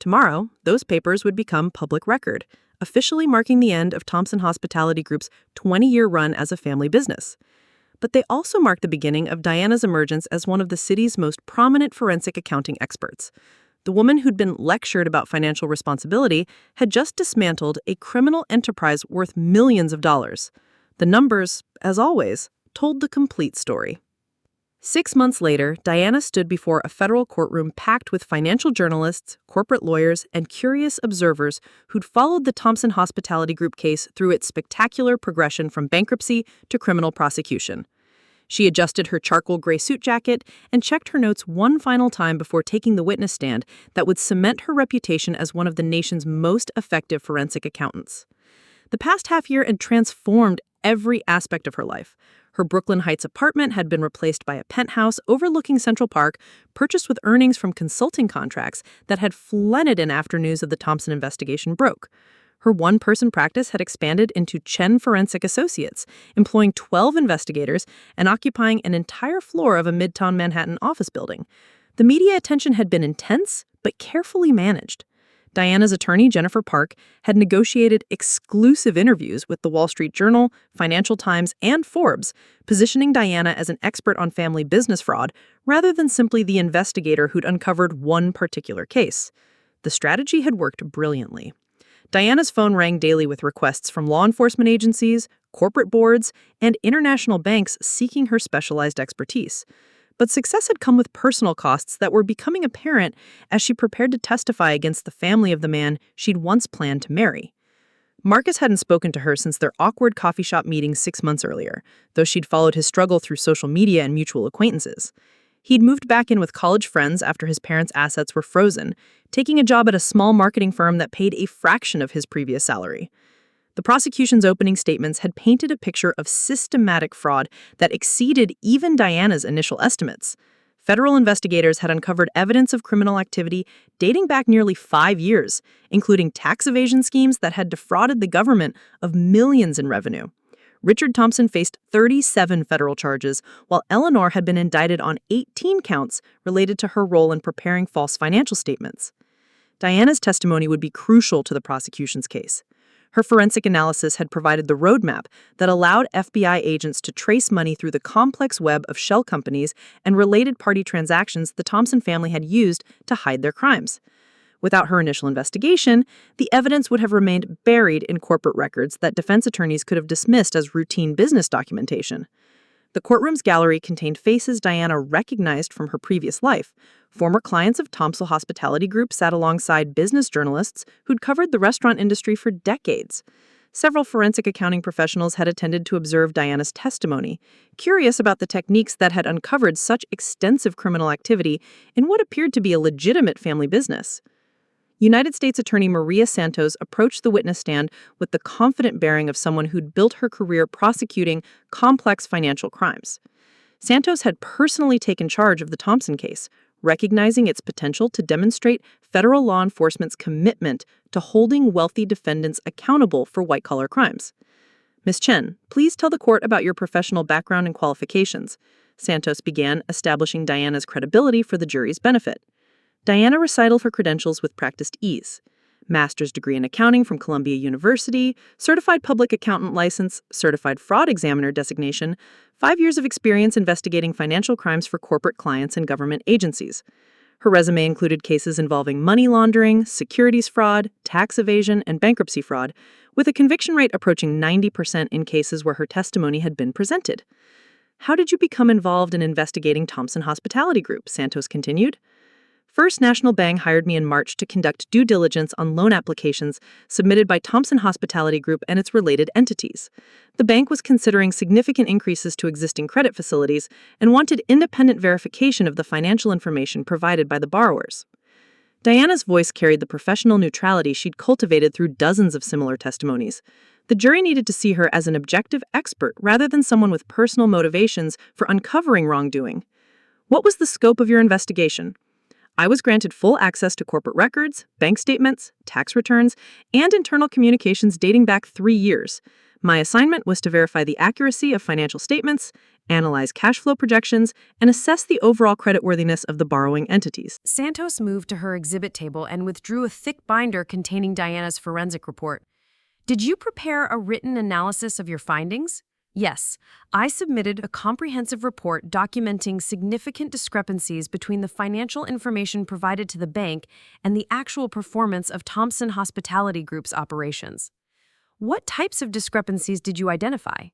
Tomorrow, those papers would become public record, officially marking the end of Thompson Hospitality Group's 20-year run as a family business. But they also mark the beginning of Diana's emergence as one of the city's most prominent forensic accounting experts. The woman who'd been lectured about financial responsibility had just dismantled a criminal enterprise worth millions of dollars. The numbers, as always, told the complete story. 6 months later, Diana stood before a federal courtroom packed with financial journalists, corporate lawyers, and curious observers who'd followed the Thompson Hospitality Group case through its spectacular progression from bankruptcy to criminal prosecution. She adjusted her charcoal gray suit jacket and checked her notes one final time before taking the witness stand that would cement her reputation as one of the nation's most effective forensic accountants. The past half year had transformed every aspect of her life. Her Brooklyn Heights apartment had been replaced by a penthouse overlooking Central Park, purchased with earnings from consulting contracts that had flooded in after news of the Thompson investigation broke. Her one-person practice had expanded into Chen Forensic Associates, employing 12 investigators and occupying an entire floor of a Midtown Manhattan office building. The media attention had been intense, but carefully managed. Diana's attorney, Jennifer Park, had negotiated exclusive interviews with the Wall Street Journal, Financial Times, and Forbes, positioning Diana as an expert on family business fraud rather than simply the investigator who'd uncovered one particular case. The strategy had worked brilliantly. Diana's phone rang daily with requests from law enforcement agencies, corporate boards, and international banks seeking her specialized expertise. But success had come with personal costs that were becoming apparent as she prepared to testify against the family of the man she'd once planned to marry. Marcus hadn't spoken to her since their awkward coffee shop meeting 6 months earlier, though she'd followed his struggle through social media and mutual acquaintances. He'd moved back in with college friends after his parents' assets were frozen, taking a job at a small marketing firm that paid a fraction of his previous salary. The prosecution's opening statements had painted a picture of systematic fraud that exceeded even Diana's initial estimates. Federal investigators had uncovered evidence of criminal activity dating back nearly 5 years, including tax evasion schemes that had defrauded the government of millions in revenue. Richard Thompson faced 37 federal charges, while Eleanor had been indicted on 18 counts related to her role in preparing false financial statements. Diana's testimony would be crucial to the prosecution's case. Her forensic analysis had provided the roadmap that allowed FBI agents to trace money through the complex web of shell companies and related party transactions the Thompson family had used to hide their crimes. Without her initial investigation, the evidence would have remained buried in corporate records that defense attorneys could have dismissed as routine business documentation. The courtroom's gallery contained faces Diana recognized from her previous life. Former clients of Thompson Hospitality Group sat alongside business journalists who'd covered the restaurant industry for decades. Several forensic accounting professionals had attended to observe Diana's testimony, curious about the techniques that had uncovered such extensive criminal activity in what appeared to be a legitimate family business. United States Attorney Maria Santos approached the witness stand with the confident bearing of someone who'd built her career prosecuting complex financial crimes. Santos had personally taken charge of the Thompson case, recognizing its potential to demonstrate federal law enforcement's commitment to holding wealthy defendants accountable for white-collar crimes. Ms. Chen, please tell the court about your professional background and qualifications. Santos began, establishing Diana's credibility for the jury's benefit. Diana recited her credentials with practiced ease. Master's degree in accounting from Columbia University, certified public accountant license, certified fraud examiner designation, 5 years of experience investigating financial crimes for corporate clients and government agencies. Her resume included cases involving money laundering, securities fraud, tax evasion, and bankruptcy fraud, with a conviction rate approaching 90% in cases where her testimony had been presented. "How did you become involved in investigating Thompson Hospitality Group?" Santos continued. "First National Bank hired me in March to conduct due diligence on loan applications submitted by Thompson Hospitality Group and its related entities. The bank was considering significant increases to existing credit facilities and wanted independent verification of the financial information provided by the borrowers." Diana's voice carried the professional neutrality she'd cultivated through dozens of similar testimonies. The jury needed to see her as an objective expert rather than someone with personal motivations for uncovering wrongdoing. "What was the scope of your investigation?" "I was granted full access to corporate records, bank statements, tax returns, and internal communications dating back 3 years. My assignment was to verify the accuracy of financial statements, analyze cash flow projections, and assess the overall creditworthiness of the borrowing entities." Santos moved to her exhibit table and withdrew a thick binder containing Diana's forensic report. "Did you prepare a written analysis of your findings?" "Yes, I submitted a comprehensive report documenting significant discrepancies between the financial information provided to the bank and the actual performance of Thompson Hospitality Group's operations." "What types of discrepancies did you identify?"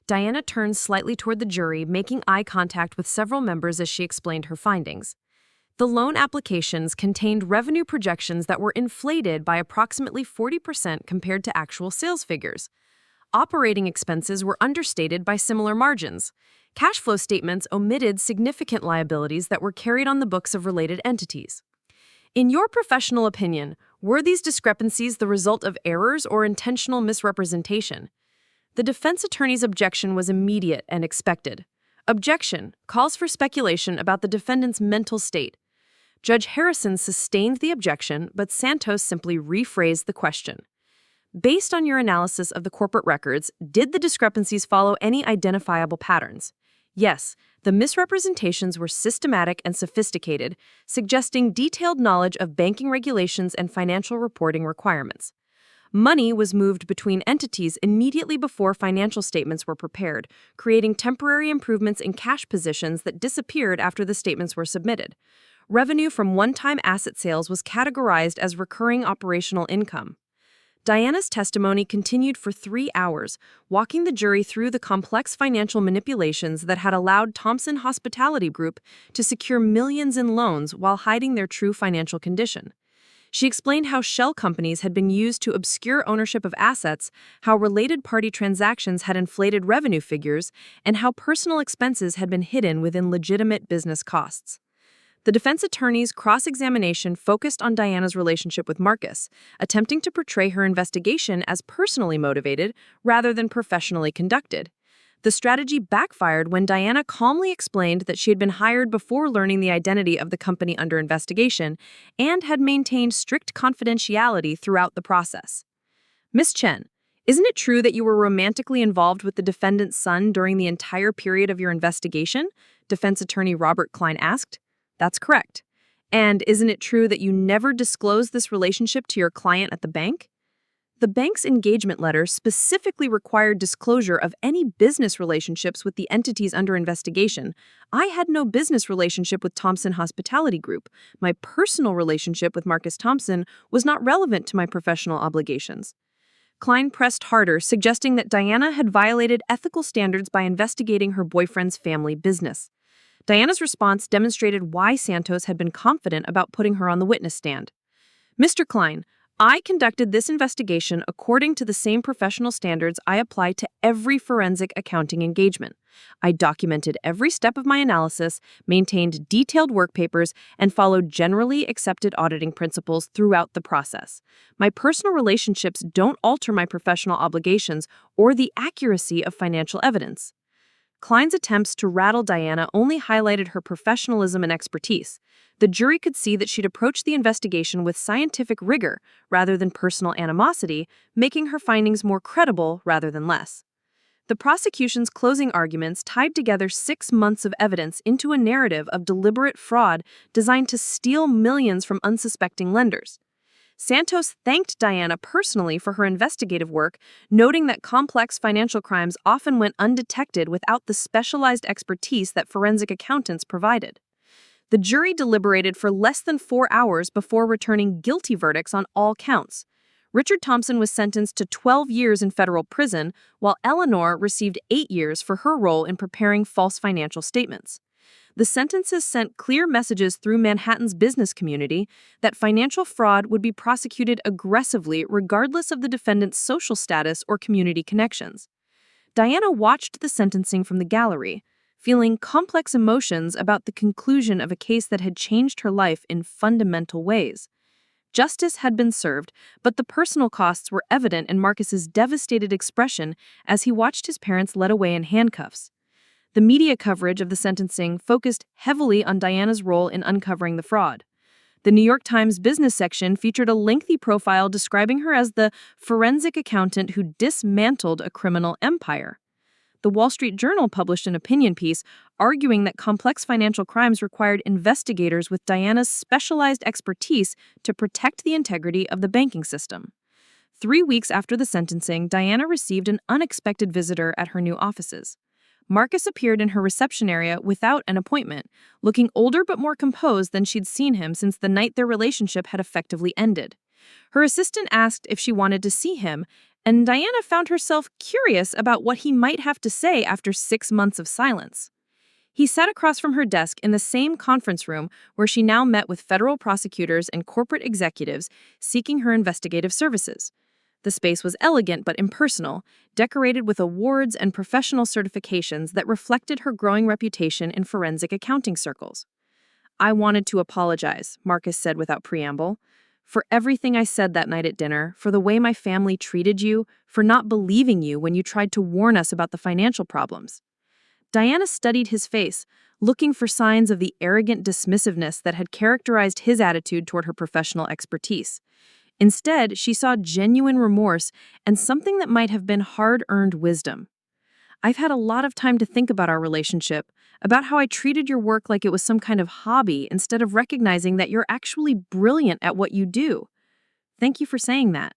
Diana turned slightly toward the jury, making eye contact with several members as she explained her findings. The loan applications contained revenue projections that were inflated by approximately 40% compared to actual sales figures. Operating expenses were understated by similar margins. Cash flow statements omitted significant liabilities that were carried on the books of related entities. In your professional opinion, were these discrepancies the result of errors or intentional misrepresentation? The defense attorney's objection was immediate and expected. Objection calls for speculation about the defendant's mental state. Judge Harrison sustained the objection, but Santos simply rephrased the question. "Based on your analysis of the corporate records, did the discrepancies follow any identifiable patterns?" "Yes, the misrepresentations were systematic and sophisticated, suggesting detailed knowledge of banking regulations and financial reporting requirements. Money was moved between entities immediately before financial statements were prepared, creating temporary improvements in cash positions that disappeared after the statements were submitted. Revenue from one-time asset sales was categorized as recurring operational income." Diana's testimony continued for 3 hours, walking the jury through the complex financial manipulations that had allowed Thompson Hospitality Group to secure millions in loans while hiding their true financial condition. She explained how shell companies had been used to obscure ownership of assets, how related party transactions had inflated revenue figures, and how personal expenses had been hidden within legitimate business costs. The defense attorney's cross-examination focused on Diana's relationship with Marcus, attempting to portray her investigation as personally motivated rather than professionally conducted. The strategy backfired when Diana calmly explained that she had been hired before learning the identity of the company under investigation and had maintained strict confidentiality throughout the process. "Miss Chen, isn't it true that you were romantically involved with the defendant's son during the entire period of your investigation?" Defense attorney Robert Klein asked. "That's correct. And isn't it true that you never disclosed this relationship to your client at the bank?" The bank's engagement letter specifically required disclosure of any business relationships with the entities under investigation. "I had no business relationship with Thompson Hospitality Group. My personal relationship with Marcus Thompson was not relevant to my professional obligations." Klein pressed harder, suggesting that Diana had violated ethical standards by investigating her boyfriend's family business. Diana's response demonstrated why Santos had been confident about putting her on the witness stand. "Mr. Klein, I conducted this investigation according to the same professional standards I apply to every forensic accounting engagement. I documented every step of my analysis, maintained detailed work papers, and followed generally accepted auditing principles throughout the process. My personal relationships don't alter my professional obligations or the accuracy of financial evidence." Klein's attempts to rattle Diana only highlighted her professionalism and expertise. The jury could see that she'd approached the investigation with scientific rigor rather than personal animosity, making her findings more credible rather than less. The prosecution's closing arguments tied together 6 months of evidence into a narrative of deliberate fraud designed to steal millions from unsuspecting lenders. Santos thanked Diana personally for her investigative work, noting that complex financial crimes often went undetected without the specialized expertise that forensic accountants provided. The jury deliberated for less than 4 hours before returning guilty verdicts on all counts. Richard Thompson was sentenced to 12 years in federal prison, while Eleanor received 8 years for her role in preparing false financial statements. The sentences sent clear messages through Manhattan's business community that financial fraud would be prosecuted aggressively regardless of the defendant's social status or community connections. Diana watched the sentencing from the gallery, feeling complex emotions about the conclusion of a case that had changed her life in fundamental ways. Justice had been served, but the personal costs were evident in Marcus's devastated expression as he watched his parents led away in handcuffs. The media coverage of the sentencing focused heavily on Diana's role in uncovering the fraud. The New York Times business section featured a lengthy profile describing her as the forensic accountant who dismantled a criminal empire. The Wall Street Journal published an opinion piece arguing that complex financial crimes required investigators with Diana's specialized expertise to protect the integrity of the banking system. 3 weeks after the sentencing, Diana received an unexpected visitor at her new offices. Marcus appeared in her reception area without an appointment, looking older but more composed than she'd seen him since the night their relationship had effectively ended. Her assistant asked if she wanted to see him, and Diana found herself curious about what he might have to say after 6 months of silence. He sat across from her desk in the same conference room where she now met with federal prosecutors and corporate executives seeking her investigative services. The space was elegant but impersonal, decorated with awards and professional certifications that reflected her growing reputation in forensic accounting circles. "I wanted to apologize," Marcus said without preamble, "for everything I said that night at dinner, for the way my family treated you, for not believing you when you tried to warn us about the financial problems." Diana studied his face, looking for signs of the arrogant dismissiveness that had characterized his attitude toward her professional expertise. Instead, she saw genuine remorse and something that might have been hard-earned wisdom. "I've had a lot of time to think about our relationship, about how I treated your work like it was some kind of hobby instead of recognizing that you're actually brilliant at what you do. Thank you for saying that.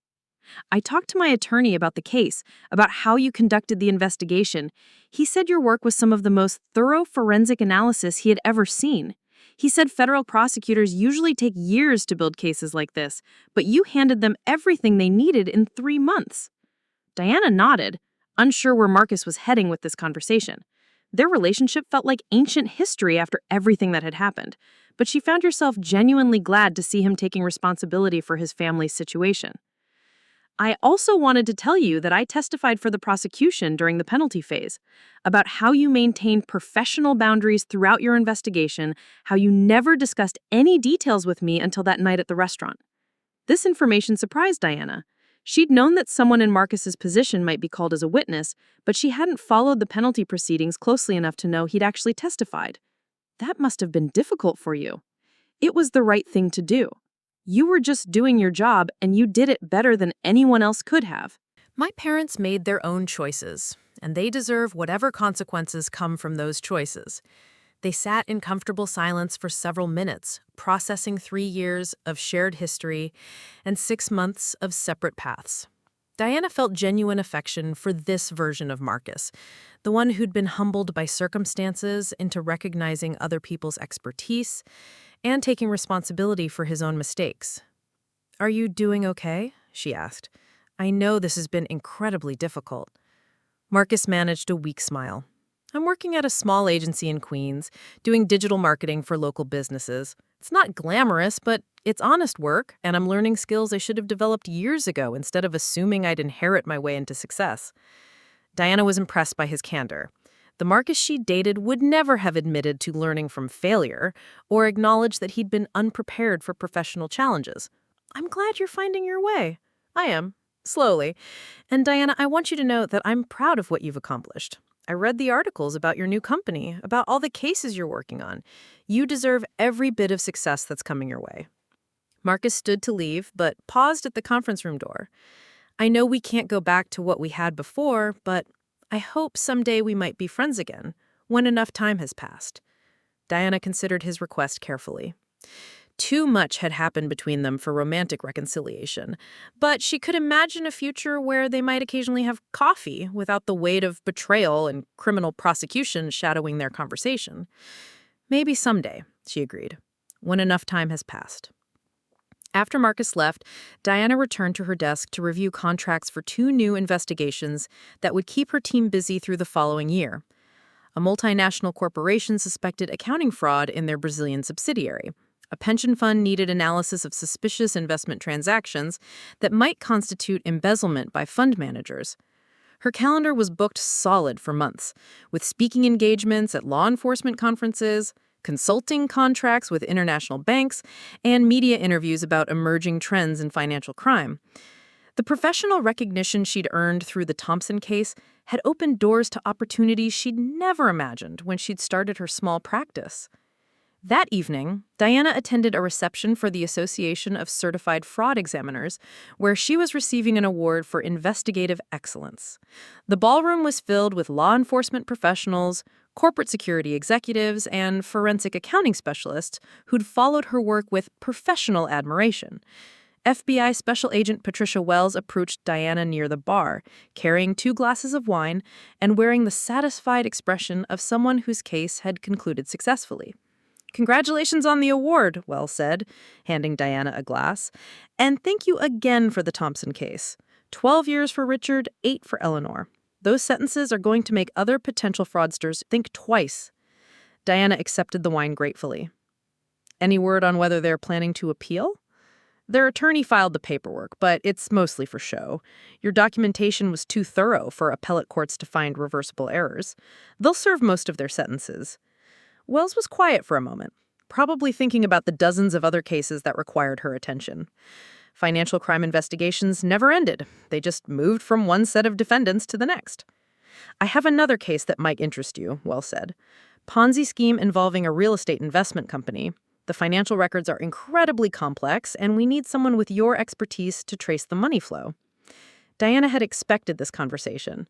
I talked to my attorney about the case, about how you conducted the investigation. He said your work was some of the most thorough forensic analysis he had ever seen. He said federal prosecutors usually take years to build cases like this, but you handed them everything they needed in 3 months." Diana nodded, unsure where Marcus was heading with this conversation. Their relationship felt like ancient history after everything that had happened, but she found herself genuinely glad to see him taking responsibility for his family's situation. "I also wanted to tell you that I testified for the prosecution during the penalty phase, about how you maintained professional boundaries throughout your investigation, how you never discussed any details with me until that night at the restaurant." This information surprised Diana. She'd known that someone in Marcus's position might be called as a witness, but she hadn't followed the penalty proceedings closely enough to know he'd actually testified. "That must have been difficult for you." "It was the right thing to do. You were just doing your job, and you did it better than anyone else could have." My parents made their own choices, and they deserve whatever consequences come from those choices. They sat in comfortable silence for several minutes, processing 3 years of shared history and 6 months of separate paths. Diana felt genuine affection for this version of Marcus, the one who'd been humbled by circumstances into recognizing other people's expertise and taking responsibility for his own mistakes. "Are you doing okay?" she asked. "I know this has been incredibly difficult." Marcus managed a weak smile. "I'm working at a small agency in Queens, doing digital marketing for local businesses. It's not glamorous, but it's honest work, and I'm learning skills I should have developed years ago instead of assuming I'd inherit my way into success." Diana was impressed by his candor. The Marcus she dated would never have admitted to learning from failure or acknowledged that he'd been unprepared for professional challenges. "I'm glad you're finding your way." "I am. Slowly. And Diana, I want you to know that I'm proud of what you've accomplished. I read the articles about your new company, about all the cases you're working on. You deserve every bit of success that's coming your way." Marcus stood to leave, but paused at the conference room door. "I know we can't go back to what we had before, but I hope someday we might be friends again, when enough time has passed. Diana considered his request carefully. Too much had happened between them for romantic reconciliation, but she could imagine a future where they might occasionally have coffee without the weight of betrayal and criminal prosecution shadowing their conversation. Maybe someday, she agreed, when enough time has passed. After Marcus left, Diana returned to her desk to review contracts for 2 new investigations that would keep her team busy through the following year. A multinational corporation suspected accounting fraud in their Brazilian subsidiary. A pension fund needed analysis of suspicious investment transactions that might constitute embezzlement by fund managers. Her calendar was booked solid for months, with speaking engagements at law enforcement conferences, consulting contracts with international banks, and media interviews about emerging trends in financial crime. The professional recognition she'd earned through the Thompson case had opened doors to opportunities she'd never imagined when she'd started her small practice. That evening, Diana attended a reception for the Association of Certified Fraud Examiners, where she was receiving an award for investigative excellence. The ballroom was filled with law enforcement professionals, corporate security executives, and forensic accounting specialists who'd followed her work with professional admiration. FBI Special Agent Patricia Wells approached Diana near the bar, carrying 2 glasses of wine and wearing the satisfied expression of someone whose case had concluded successfully. "Congratulations on the award," Wells said, handing Diana a glass. "And thank you again for the Thompson case. 12 years for Richard, 8 for Eleanor. Those sentences are going to make other potential fraudsters think twice." Diana accepted the wine gratefully. "Any word on whether they're planning to appeal?" "Their attorney filed the paperwork, but it's mostly for show. Your documentation was too thorough for appellate courts to find reversible errors. They'll serve most of their sentences." Wells was quiet for a moment, probably thinking about the dozens of other cases that required her attention. Financial crime investigations never ended. They just moved from one set of defendants to the next. "I have another case that might interest you," Wells said. "Ponzi scheme involving a real estate investment company. The financial records are incredibly complex, and we need someone with your expertise to trace the money flow." Diana had expected this conversation.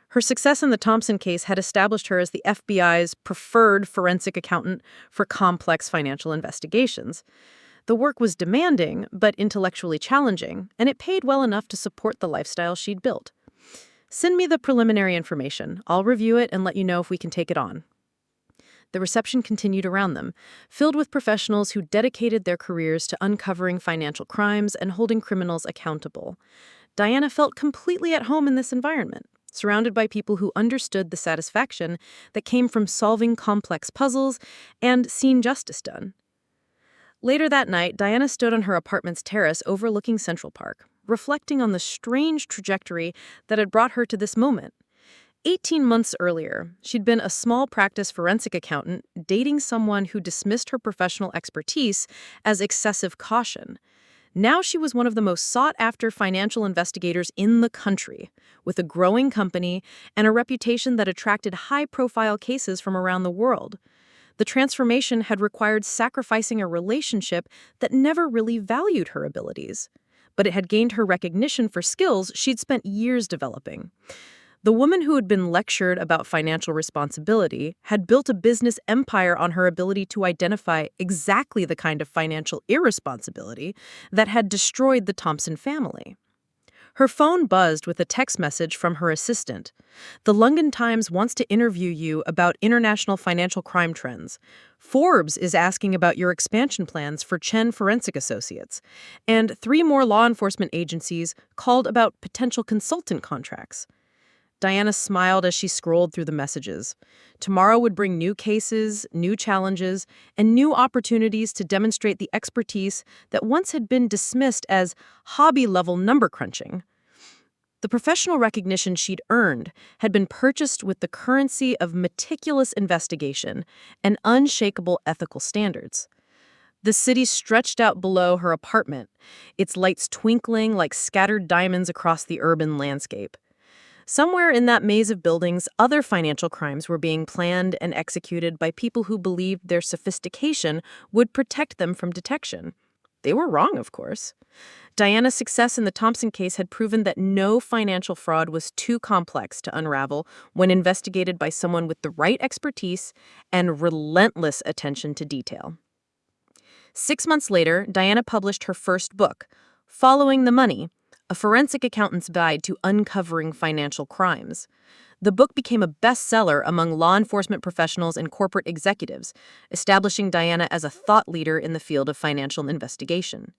Her success in the Thompson case had established her as the FBI's preferred forensic accountant for complex financial investigations. The work was demanding, but intellectually challenging, and it paid well enough to support the lifestyle she'd built. "Send me the preliminary information. I'll review it and let you know if we can take it on." The reception continued around them, filled with professionals who dedicated their careers to uncovering financial crimes and holding criminals accountable. Diana felt completely at home in this environment, surrounded by people who understood the satisfaction that came from solving complex puzzles and seeing justice done. Later that night, Diana stood on her apartment's terrace overlooking Central Park, reflecting on the strange trajectory that had brought her to this moment. 18 months earlier, she'd been a small practice forensic accountant dating someone who dismissed her professional expertise as excessive caution. Now she was one of the most sought-after financial investigators in the country, with a growing company and a reputation that attracted high-profile cases from around the world. The transformation had required sacrificing a relationship that never really valued her abilities, but it had gained her recognition for skills she'd spent years developing. The woman who had been lectured about financial responsibility had built a business empire on her ability to identify exactly the kind of financial irresponsibility that had destroyed the Thompson family. Her phone buzzed with a text message from her assistant. "The London Times wants to interview you about international financial crime trends. Forbes is asking about your expansion plans for Chen Forensic Associates. And 3 more law enforcement agencies called about potential consultant contracts." Diana smiled as she scrolled through the messages. Tomorrow would bring new cases, new challenges, and new opportunities to demonstrate the expertise that once had been dismissed as hobby-level number crunching. The professional recognition she'd earned had been purchased with the currency of meticulous investigation and unshakable ethical standards. The city stretched out below her apartment, its lights twinkling like scattered diamonds across the urban landscape. Somewhere in that maze of buildings, other financial crimes were being planned and executed by people who believed their sophistication would protect them from detection. They were wrong, of course. Diana's success in the Thompson case had proven that no financial fraud was too complex to unravel when investigated by someone with the right expertise and relentless attention to detail. 6 months later, Diana published her first book, Following the Money, a forensic accountant's guide to uncovering financial crimes. The book became a bestseller among law enforcement professionals and corporate executives, establishing Diana as a thought leader in the field of financial investigation.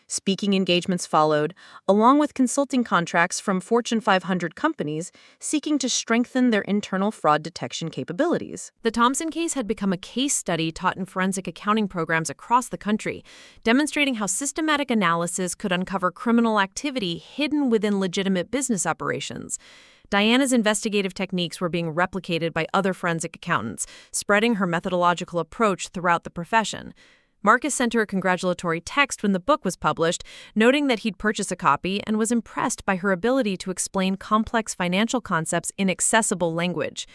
Speaking engagements followed, along with consulting contracts from Fortune 500 companies seeking to strengthen their internal fraud detection capabilities. The Thompson case had become a case study taught in forensic accounting programs across the country, demonstrating how systematic analysis could uncover criminal activity hidden within legitimate business operations. Diana's investigative techniques were being replicated by other forensic accountants, spreading her methodological approach throughout the profession. Marcus sent her a congratulatory text when the book was published, noting that he'd purchased a copy and was impressed by her ability to explain complex financial concepts in accessible language.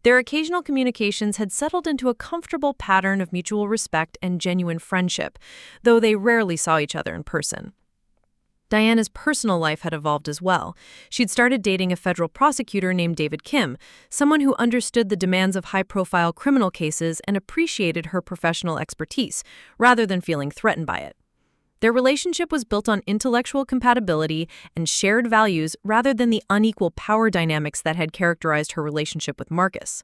Their occasional communications had settled into a comfortable pattern of mutual respect and genuine friendship, though they rarely saw each other in person. Diana's personal life had evolved as well. She'd started dating a federal prosecutor named David Kim, someone who understood the demands of high-profile criminal cases and appreciated her professional expertise, rather than feeling threatened by it. Their relationship was built on intellectual compatibility and shared values rather than the unequal power dynamics that had characterized her relationship with Marcus.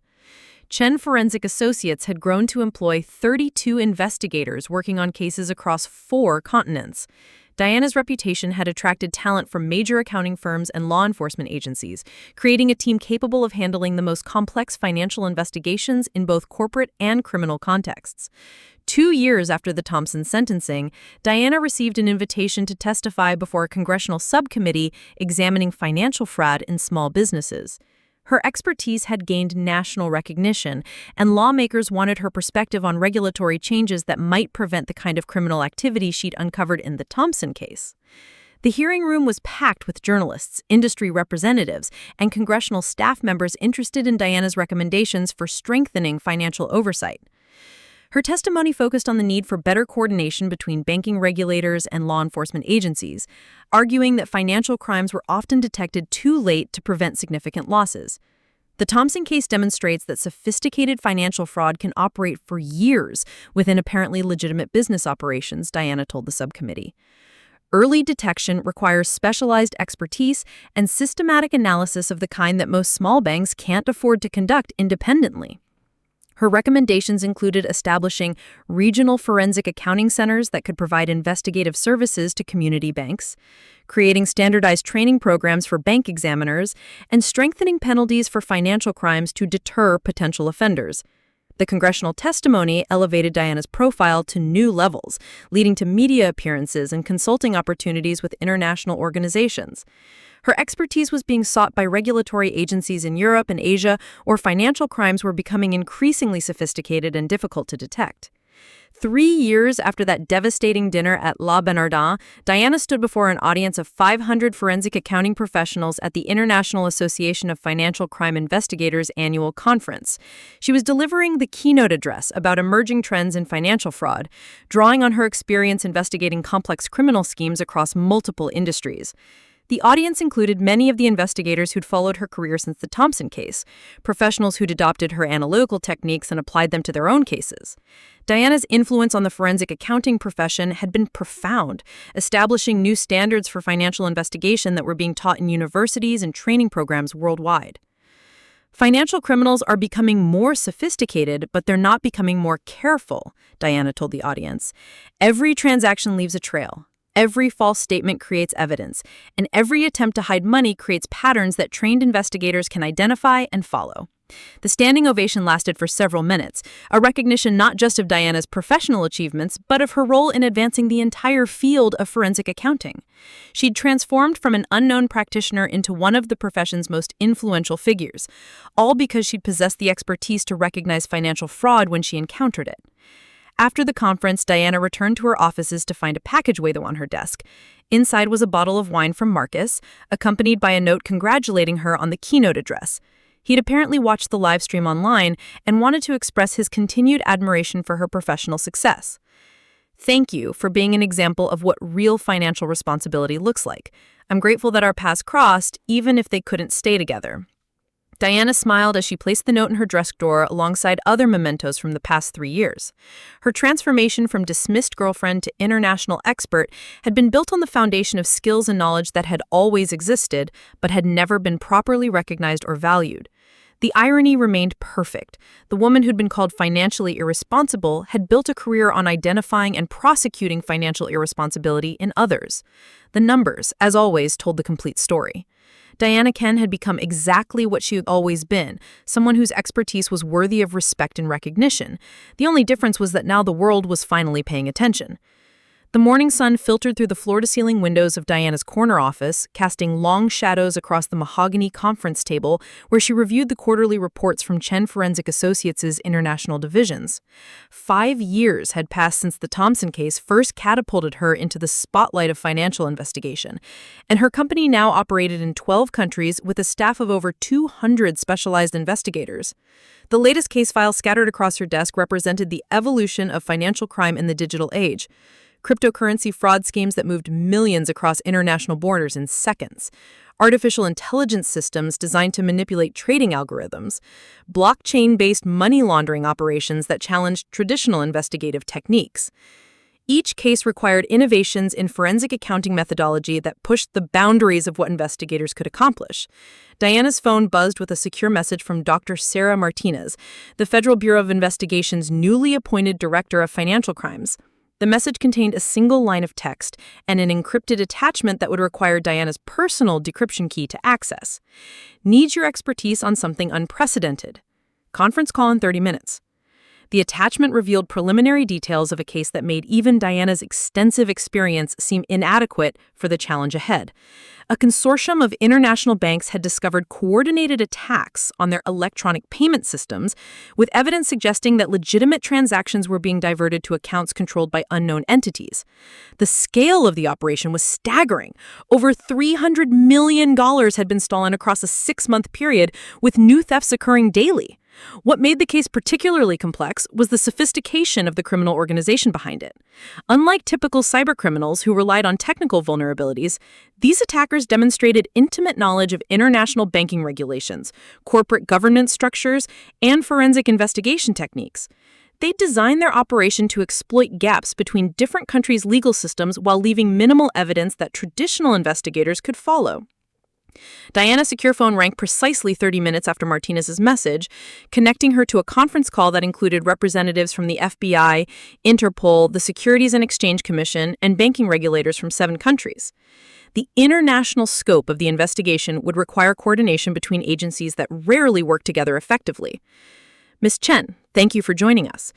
Chen Forensic Associates had grown to employ 32 investigators working on cases across 4 continents. Diana's reputation had attracted talent from major accounting firms and law enforcement agencies, creating a team capable of handling the most complex financial investigations in both corporate and criminal contexts. 2 years after the Thompson sentencing, Diana received an invitation to testify before a congressional subcommittee examining financial fraud in small businesses. Her expertise had gained national recognition, and lawmakers wanted her perspective on regulatory changes that might prevent the kind of criminal activity she'd uncovered in the Thompson case. The hearing room was packed with journalists, industry representatives, and congressional staff members interested in Diana's recommendations for strengthening financial oversight. Her testimony focused on the need for better coordination between banking regulators and law enforcement agencies, arguing that financial crimes were often detected too late to prevent significant losses. The Thompson case demonstrates that sophisticated financial fraud can operate for years within apparently legitimate business operations, Diana told the subcommittee. Early detection requires specialized expertise and systematic analysis of the kind that most small banks can't afford to conduct independently. Her recommendations included establishing regional forensic accounting centers that could provide investigative services to community banks, creating standardized training programs for bank examiners, and strengthening penalties for financial crimes to deter potential offenders. The congressional testimony elevated Diana's profile to new levels, leading to media appearances and consulting opportunities with international organizations. Her expertise was being sought by regulatory agencies in Europe and Asia, where financial crimes were becoming increasingly sophisticated and difficult to detect. 3 years after that devastating dinner at La Bernardin, Diana stood before an audience of 500 forensic accounting professionals at the International Association of Financial Crime Investigators annual conference. She was delivering the keynote address about emerging trends in financial fraud, drawing on her experience investigating complex criminal schemes across multiple industries. The audience included many of the investigators who'd followed her career since the Thompson case, professionals who'd adopted her analytical techniques and applied them to their own cases. Diana's influence on the forensic accounting profession had been profound, establishing new standards for financial investigation that were being taught in universities and training programs worldwide. Financial criminals are becoming more sophisticated, but they're not becoming more careful, Diana told the audience. Every transaction leaves a trail. Every false statement creates evidence, and every attempt to hide money creates patterns that trained investigators can identify and follow. The standing ovation lasted for several minutes, a recognition not just of Diana's professional achievements, but of her role in advancing the entire field of forensic accounting. She'd transformed from an unknown practitioner into one of the profession's most influential figures, all because she'd possessed the expertise to recognize financial fraud when she encountered it. After the conference, Diana returned to her offices to find a package waiting on her desk. Inside was a bottle of wine from Marcus, accompanied by a note congratulating her on the keynote address. He'd apparently watched the live stream online and wanted to express his continued admiration for her professional success. Thank you for being an example of what real financial responsibility looks like. I'm grateful that our paths crossed, even if they couldn't stay together." Diana smiled as she placed the note in her dress drawer alongside other mementos from the past 3 years. Her transformation from dismissed girlfriend to international expert had been built on the foundation of skills and knowledge that had always existed, but had never been properly recognized or valued. The irony remained perfect. The woman who'd been called financially irresponsible had built a career on identifying and prosecuting financial irresponsibility in others. The numbers, as always, told the complete story. Diana Chen had become exactly what she had always been, someone whose expertise was worthy of respect and recognition. The only difference was that now the world was finally paying attention. The morning sun filtered through the floor-to-ceiling windows of Diana's corner office, casting long shadows across the mahogany conference table where she reviewed the quarterly reports from Chen Forensic Associates' international divisions. 5 years had passed since the Thompson case first catapulted her into the spotlight of financial investigation, and her company now operated in 12 countries with a staff of over 200 specialized investigators. The latest case file scattered across her desk represented the evolution of financial crime in the digital age. Cryptocurrency fraud schemes that moved millions across international borders in seconds, artificial intelligence systems designed to manipulate trading algorithms, blockchain-based money laundering operations that challenged traditional investigative techniques. Each case required innovations in forensic accounting methodology that pushed the boundaries of what investigators could accomplish. Diana's phone buzzed with a secure message from Dr. Sarah Martinez, the Federal Bureau of Investigation's newly appointed Director of Financial Crimes. The message contained a single line of text and an encrypted attachment that would require Diana's personal decryption key to access. "Needs your expertise on something unprecedented. Conference call in 30 minutes. The attachment revealed preliminary details of a case that made even Diana's extensive experience seem inadequate for the challenge ahead. A consortium of international banks had discovered coordinated attacks on their electronic payment systems, with evidence suggesting that legitimate transactions were being diverted to accounts controlled by unknown entities. The scale of the operation was staggering. Over $300 million had been stolen across a 6-month period, with new thefts occurring daily. What made the case particularly complex was the sophistication of the criminal organization behind it. Unlike typical cybercriminals who relied on technical vulnerabilities, these attackers demonstrated intimate knowledge of international banking regulations, corporate governance structures, and forensic investigation techniques. They designed their operation to exploit gaps between different countries' legal systems while leaving minimal evidence that traditional investigators could follow. Diana's secure phone rang precisely 30 minutes after Martinez's message, connecting her to a conference call that included representatives from the FBI, Interpol, the Securities and Exchange Commission, and banking regulators from 7 countries. The international scope of the investigation would require coordination between agencies that rarely work together effectively. "Ms. Chen, thank you for joining us.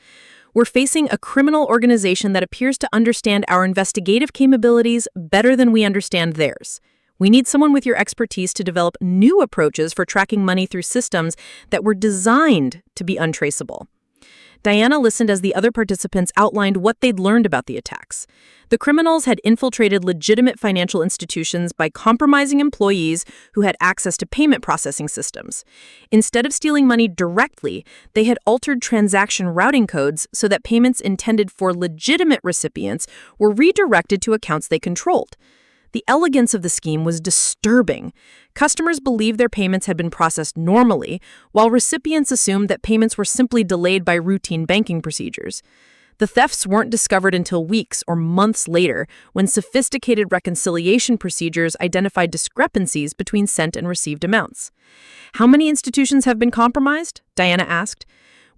We're facing a criminal organization that appears to understand our investigative capabilities better than we understand theirs. We need someone with your expertise to develop new approaches for tracking money through systems that were designed to be untraceable." Diana listened as the other participants outlined what they'd learned about the attacks. The criminals had infiltrated legitimate financial institutions by compromising employees who had access to payment processing systems. Instead of stealing money directly, they had altered transaction routing codes so that payments intended for legitimate recipients were redirected to accounts they controlled. The elegance of the scheme was disturbing. Customers believed their payments had been processed normally, while recipients assumed that payments were simply delayed by routine banking procedures. The thefts weren't discovered until weeks or months later, when sophisticated reconciliation procedures identified discrepancies between sent and received amounts. "How many institutions have been compromised?" Diana asked.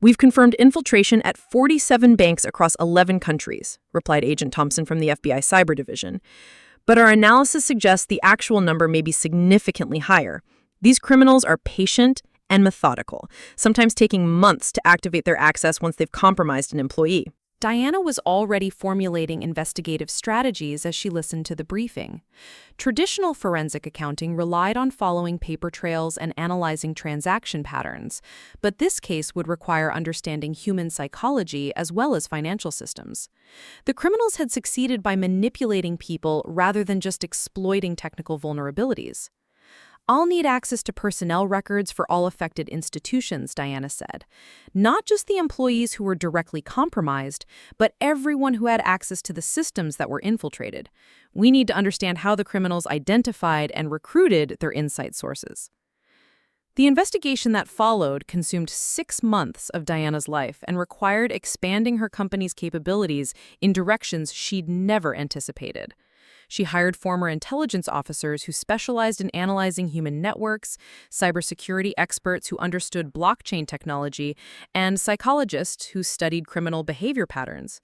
"We've confirmed infiltration at 47 banks across 11 countries," replied Agent Thompson from the FBI Cyber Division. "But our analysis suggests the actual number may be significantly higher. These criminals are patient and methodical, sometimes taking months to activate their access once they've compromised an employee." Diana was already formulating investigative strategies as she listened to the briefing. Traditional forensic accounting relied on following paper trails and analyzing transaction patterns, but this case would require understanding human psychology as well as financial systems. The criminals had succeeded by manipulating people rather than just exploiting technical vulnerabilities. "I'll need access to personnel records for all affected institutions," Diana said. "Not just the employees who were directly compromised, but everyone who had access to the systems that were infiltrated. We need to understand how the criminals identified and recruited their inside sources." The investigation that followed consumed 6 months of Diana's life and required expanding her company's capabilities in directions she'd never anticipated. She hired former intelligence officers who specialized in analyzing human networks, cybersecurity experts who understood blockchain technology, and psychologists who studied criminal behavior patterns.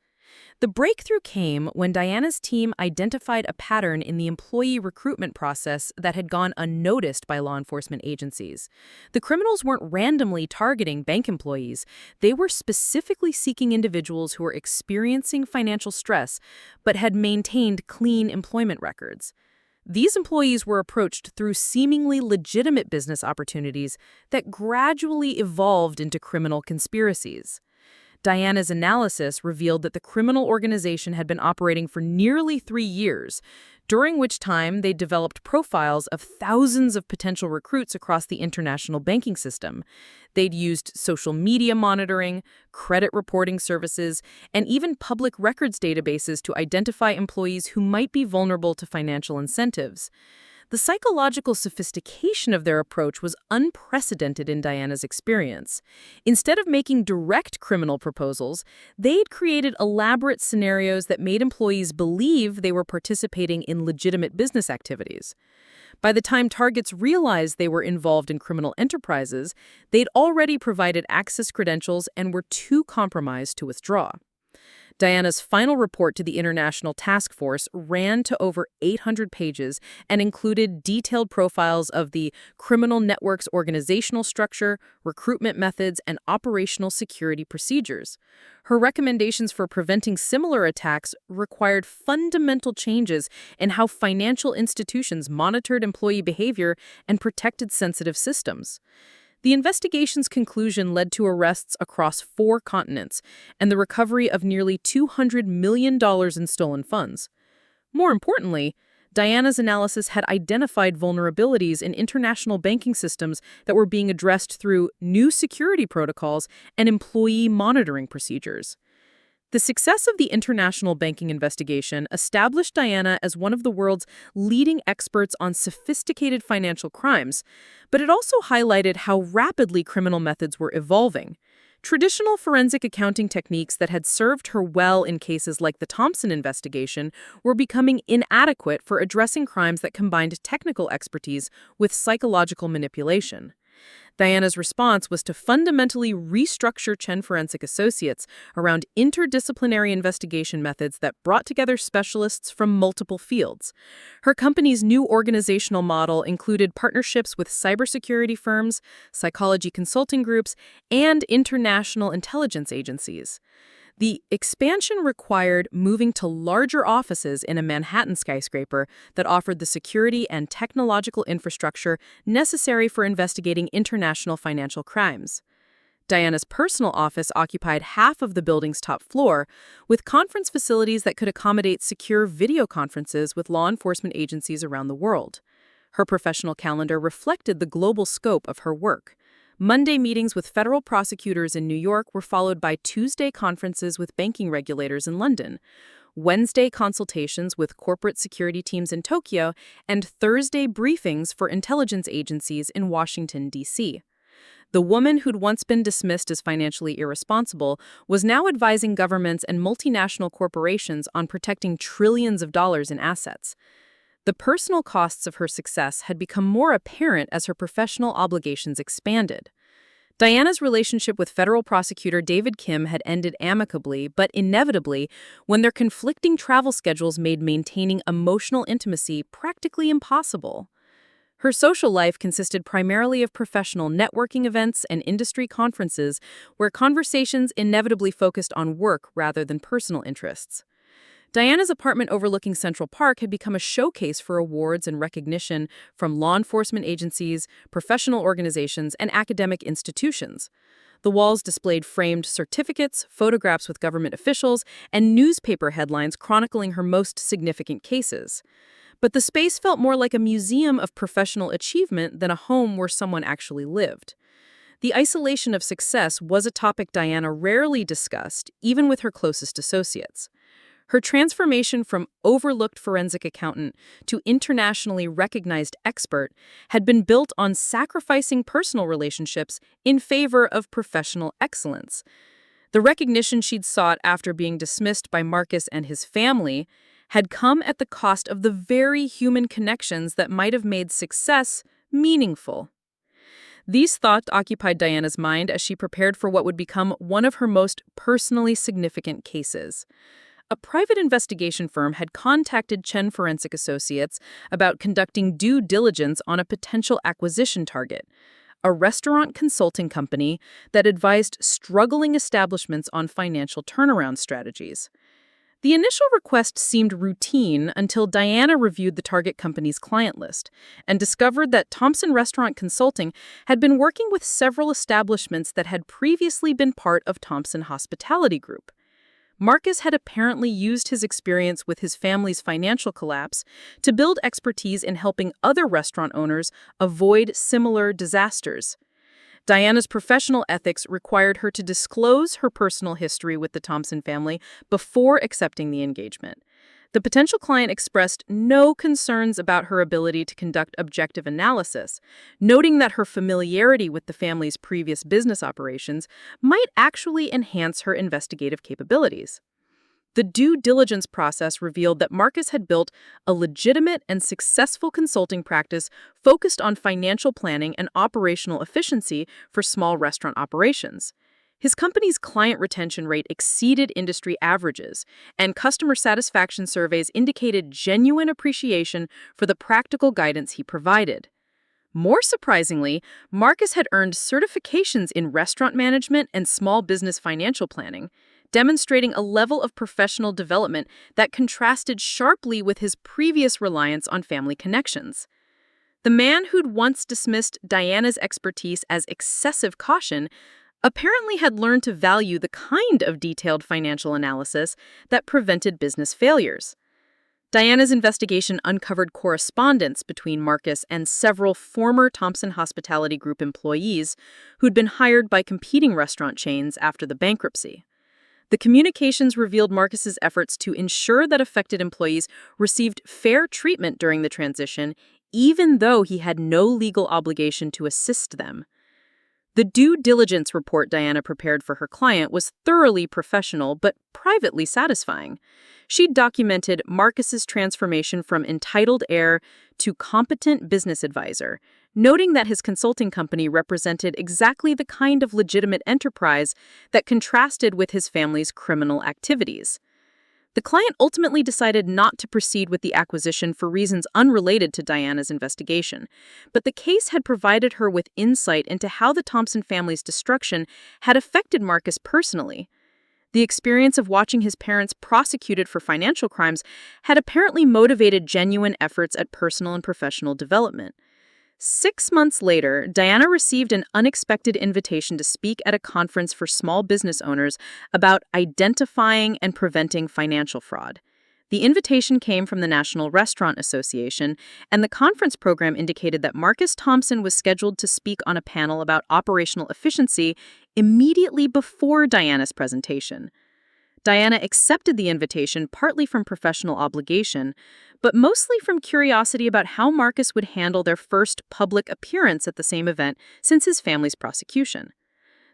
The breakthrough came when Diana's team identified a pattern in the employee recruitment process that had gone unnoticed by law enforcement agencies. The criminals weren't randomly targeting bank employees. They were specifically seeking individuals who were experiencing financial stress but had maintained clean employment records. These employees were approached through seemingly legitimate business opportunities that gradually evolved into criminal conspiracies. Diana's analysis revealed that the criminal organization had been operating for nearly 3 years, during which time they developed profiles of thousands of potential recruits across the international banking system. They'd used social media monitoring, credit reporting services, and even public records databases to identify employees who might be vulnerable to financial incentives. The psychological sophistication of their approach was unprecedented in Diana's experience. Instead of making direct criminal proposals, they'd created elaborate scenarios that made employees believe they were participating in legitimate business activities. By the time targets realized they were involved in criminal enterprises, they'd already provided access credentials and were too compromised to withdraw. Diana's final report to the International Task Force ran to over 800 pages and included detailed profiles of the criminal network's organizational structure, recruitment methods, and operational security procedures. Her recommendations for preventing similar attacks required fundamental changes in how financial institutions monitored employee behavior and protected sensitive systems. The investigation's conclusion led to arrests across 4 continents and the recovery of nearly $200 million in stolen funds. More importantly, Diana's analysis had identified vulnerabilities in international banking systems that were being addressed through new security protocols and employee monitoring procedures. The success of the international banking investigation established Diana as one of the world's leading experts on sophisticated financial crimes, but it also highlighted how rapidly criminal methods were evolving. Traditional forensic accounting techniques that had served her well in cases like the Thompson investigation were becoming inadequate for addressing crimes that combined technical expertise with psychological manipulation. Diana's response was to fundamentally restructure Chen Forensic Associates around interdisciplinary investigation methods that brought together specialists from multiple fields. Her company's new organizational model included partnerships with cybersecurity firms, psychology consulting groups, and international intelligence agencies. The expansion required moving to larger offices in a Manhattan skyscraper that offered the security and technological infrastructure necessary for investigating international financial crimes. Diana's personal office occupied half of the building's top floor, with conference facilities that could accommodate secure video conferences with law enforcement agencies around the world. Her professional calendar reflected the global scope of her work. Monday meetings with federal prosecutors in New York were followed by Tuesday conferences with banking regulators in London, Wednesday consultations with corporate security teams in Tokyo, and Thursday briefings for intelligence agencies in Washington, D.C. The woman who'd once been dismissed as financially irresponsible was now advising governments and multinational corporations on protecting trillions of dollars in assets. The personal costs of her success had become more apparent as her professional obligations expanded. Diana's relationship with federal prosecutor David Kim had ended amicably, but inevitably, when their conflicting travel schedules made maintaining emotional intimacy practically impossible. Her social life consisted primarily of professional networking events and industry conferences where conversations inevitably focused on work rather than personal interests. Diana's apartment overlooking Central Park had become a showcase for awards and recognition from law enforcement agencies, professional organizations, and academic institutions. The walls displayed framed certificates, photographs with government officials, and newspaper headlines chronicling her most significant cases. But the space felt more like a museum of professional achievement than a home where someone actually lived. The isolation of success was a topic Diana rarely discussed, even with her closest associates. Her transformation from overlooked forensic accountant to internationally recognized expert had been built on sacrificing personal relationships in favor of professional excellence. The recognition she'd sought after being dismissed by Marcus and his family had come at the cost of the very human connections that might have made success meaningful. These thoughts occupied Diana's mind as she prepared for what would become one of her most personally significant cases. A private investigation firm had contacted Chen Forensic Associates about conducting due diligence on a potential acquisition target, a restaurant consulting company that advised struggling establishments on financial turnaround strategies. The initial request seemed routine until Diana reviewed the target company's client list and discovered that Thompson Restaurant Consulting had been working with several establishments that had previously been part of Thompson Hospitality Group. Marcus had apparently used his experience with his family's financial collapse to build expertise in helping other restaurant owners avoid similar disasters. Diana's professional ethics required her to disclose her personal history with the Thompson family before accepting the engagement. The potential client expressed no concerns about her ability to conduct objective analysis, noting that her familiarity with the family's previous business operations might actually enhance her investigative capabilities. The due diligence process revealed that Marcus had built a legitimate and successful consulting practice focused on financial planning and operational efficiency for small restaurant operations. His company's client retention rate exceeded industry averages, and customer satisfaction surveys indicated genuine appreciation for the practical guidance he provided. More surprisingly, Marcus had earned certifications in restaurant management and small business financial planning, demonstrating a level of professional development that contrasted sharply with his previous reliance on family connections. The man who'd once dismissed Diana's expertise as excessive caution apparently had learned to value the kind of detailed financial analysis that prevented business failures. Diana's investigation uncovered correspondence between Marcus and several former Thompson Hospitality Group employees who'd been hired by competing restaurant chains after the bankruptcy. The communications revealed Marcus's efforts to ensure that affected employees received fair treatment during the transition, even though he had no legal obligation to assist them. The due diligence report Diana prepared for her client was thoroughly professional but privately satisfying. She'd documented Marcus's transformation from entitled heir to competent business advisor, noting that his consulting company represented exactly the kind of legitimate enterprise that contrasted with his family's criminal activities. The client ultimately decided not to proceed with the acquisition for reasons unrelated to Diana's investigation, but the case had provided her with insight into how the Thompson family's destruction had affected Marcus personally. The experience of watching his parents prosecuted for financial crimes had apparently motivated genuine efforts at personal and professional development. 6 months later, Diana received an unexpected invitation to speak at a conference for small business owners about identifying and preventing financial fraud. The invitation came from the National Restaurant Association, and the conference program indicated that Marcus Thompson was scheduled to speak on a panel about operational efficiency immediately before Diana's presentation. Diana accepted the invitation partly from professional obligation, but mostly from curiosity about how Marcus would handle their first public appearance at the same event since his family's prosecution.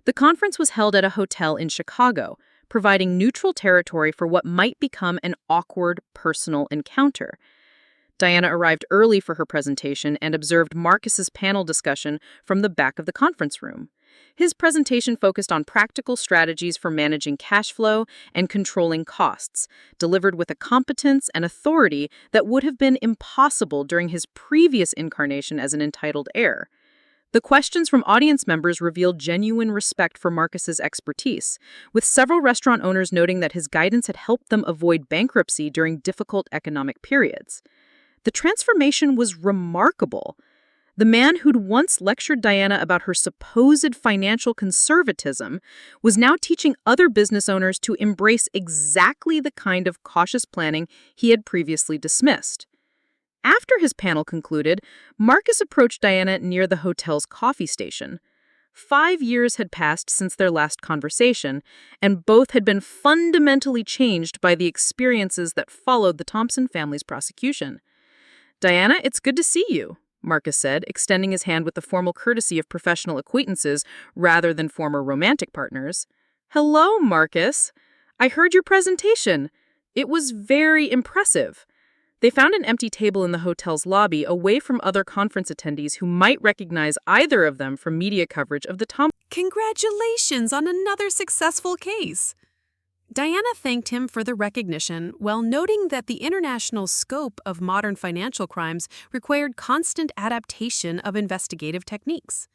The conference was held at a hotel in Chicago, providing neutral territory for what might become an awkward personal encounter. Diana arrived early for her presentation and observed Marcus's panel discussion from the back of the conference room. His presentation focused on practical strategies for managing cash flow and controlling costs, delivered with a competence and authority that would have been impossible during his previous incarnation as an entitled heir. The questions from audience members revealed genuine respect for Marcus's expertise, with several restaurant owners noting that his guidance had helped them avoid bankruptcy during difficult economic periods. The transformation was remarkable. The man who'd once lectured Diana about her supposed financial conservatism was now teaching other business owners to embrace exactly the kind of cautious planning he had previously dismissed. After his panel concluded, Marcus approached Diana near the hotel's coffee station. 5 years had passed since their last conversation, and both had been fundamentally changed by the experiences that followed the Thompson family's prosecution. "Diana, it's good to see you," Marcus said, extending his hand with the formal courtesy of professional acquaintances rather than former romantic partners. "Hello, Marcus. I heard your presentation. It was very impressive." They found an empty table in the hotel's lobby away from other conference attendees who might recognize either of them from media coverage of the Thompson. Congratulations on another successful case. Diana thanked him for the recognition while noting that the international scope of modern financial crimes required constant adaptation of investigative techniques.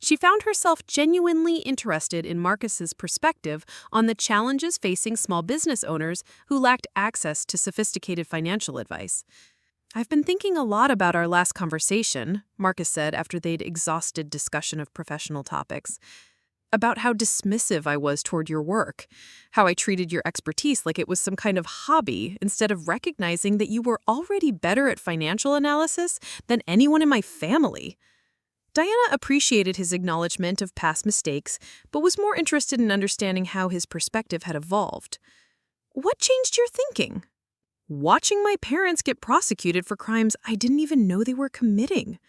She found herself genuinely interested in Marcus's perspective on the challenges facing small business owners who lacked access to sophisticated financial advice. "I've been thinking a lot about our last conversation," Marcus said after they'd exhausted discussion of professional topics. "About how dismissive I was toward your work, how I treated your expertise like it was some kind of hobby instead of recognizing that you were already better at financial analysis than anyone in my family." Diana appreciated his acknowledgement of past mistakes, but was more interested in understanding how his perspective had evolved. "What changed your thinking?" "Watching my parents get prosecuted for crimes I didn't even know they were committing,"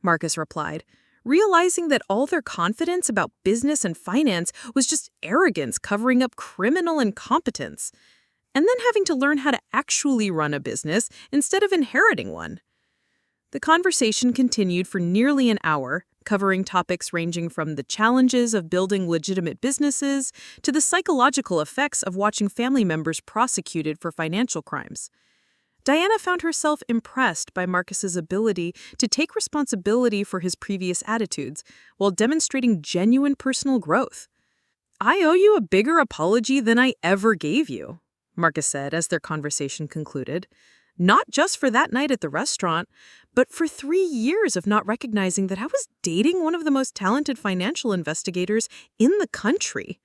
Marcus replied, realizing that all their confidence about business and finance was just arrogance covering up criminal incompetence, and then having to learn how to actually run a business instead of inheriting one. The conversation continued for nearly an hour, covering topics ranging from the challenges of building legitimate businesses to the psychological effects of watching family members prosecuted for financial crimes. Diana found herself impressed by Marcus's ability to take responsibility for his previous attitudes while demonstrating genuine personal growth. "I owe you a bigger apology than I ever gave you," Marcus said as their conversation concluded. "Not just for that night at the restaurant, but for 3 years of not recognizing that I was dating one of the most talented financial investigators in the country."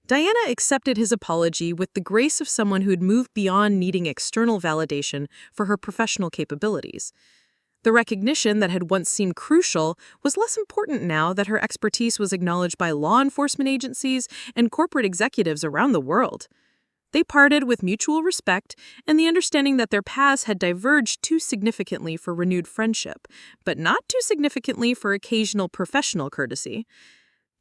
Diana accepted his apology with the grace of someone who had moved beyond needing external validation for her professional capabilities. The recognition that had once seemed crucial was less important now that her expertise was acknowledged by law enforcement agencies and corporate executives around the world. They parted with mutual respect and the understanding that their paths had diverged too significantly for renewed friendship, but not too significantly for occasional professional courtesy.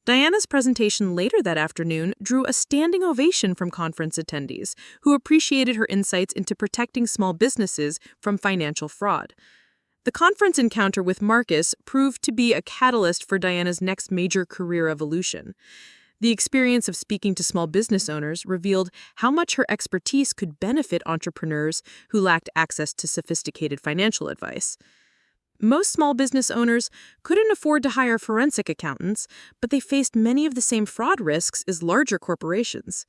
Diana's presentation later that afternoon drew a standing ovation from conference attendees, who appreciated her insights into protecting small businesses from financial fraud. The conference encounter with Marcus proved to be a catalyst for Diana's next major career evolution. The experience of speaking to small business owners revealed how much her expertise could benefit entrepreneurs who lacked access to sophisticated financial advice. Most small business owners couldn't afford to hire forensic accountants, but they faced many of the same fraud risks as larger corporations.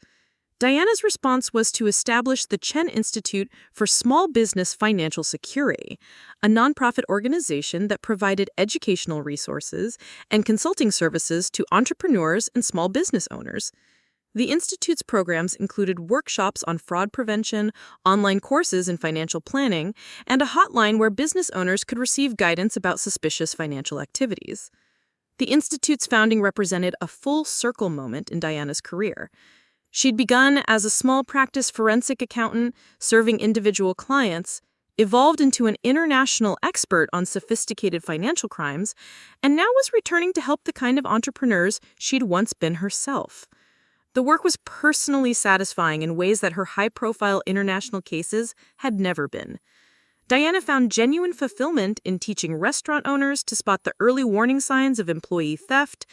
Diana's response was to establish the Chen Institute for Small Business Financial Security, a nonprofit organization that provided educational resources and consulting services to entrepreneurs and small business owners. The Institute's programs included workshops on fraud prevention, online courses in financial planning, and a hotline where business owners could receive guidance about suspicious financial activities. The Institute's founding represented a full circle moment in Diana's career. She'd begun as a small practice forensic accountant serving individual clients, evolved into an international expert on sophisticated financial crimes, and now was returning to help the kind of entrepreneurs she'd once been herself. The work was personally satisfying in ways that her high-profile international cases had never been. Diana found genuine fulfillment in teaching restaurant owners to spot the early warning signs of employee theft,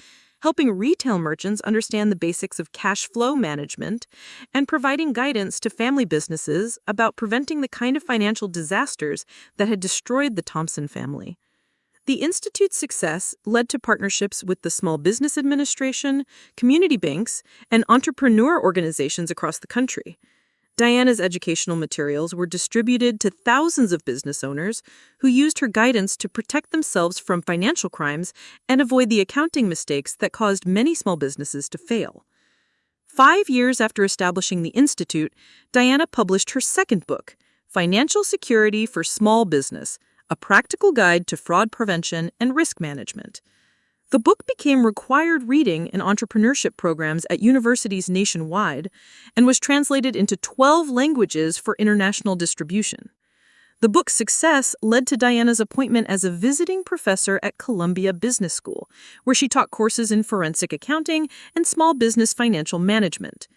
helping retail merchants understand the basics of cash flow management, and providing guidance to family businesses about preventing the kind of financial disasters that had destroyed the Thompson family. The Institute's success led to partnerships with the Small Business Administration, community banks, and entrepreneur organizations across the country. Diana's educational materials were distributed to thousands of business owners who used her guidance to protect themselves from financial crimes and avoid the accounting mistakes that caused many small businesses to fail. 5 years after establishing the Institute, Diana published her second book, Financial Security for Small Business, A Practical Guide to Fraud Prevention and Risk Management. The book became required reading in entrepreneurship programs at universities nationwide and was translated into 12 languages for international distribution. The book's success led to Diana's appointment as a visiting professor at Columbia Business School, where she taught courses in forensic accounting and small business financial management.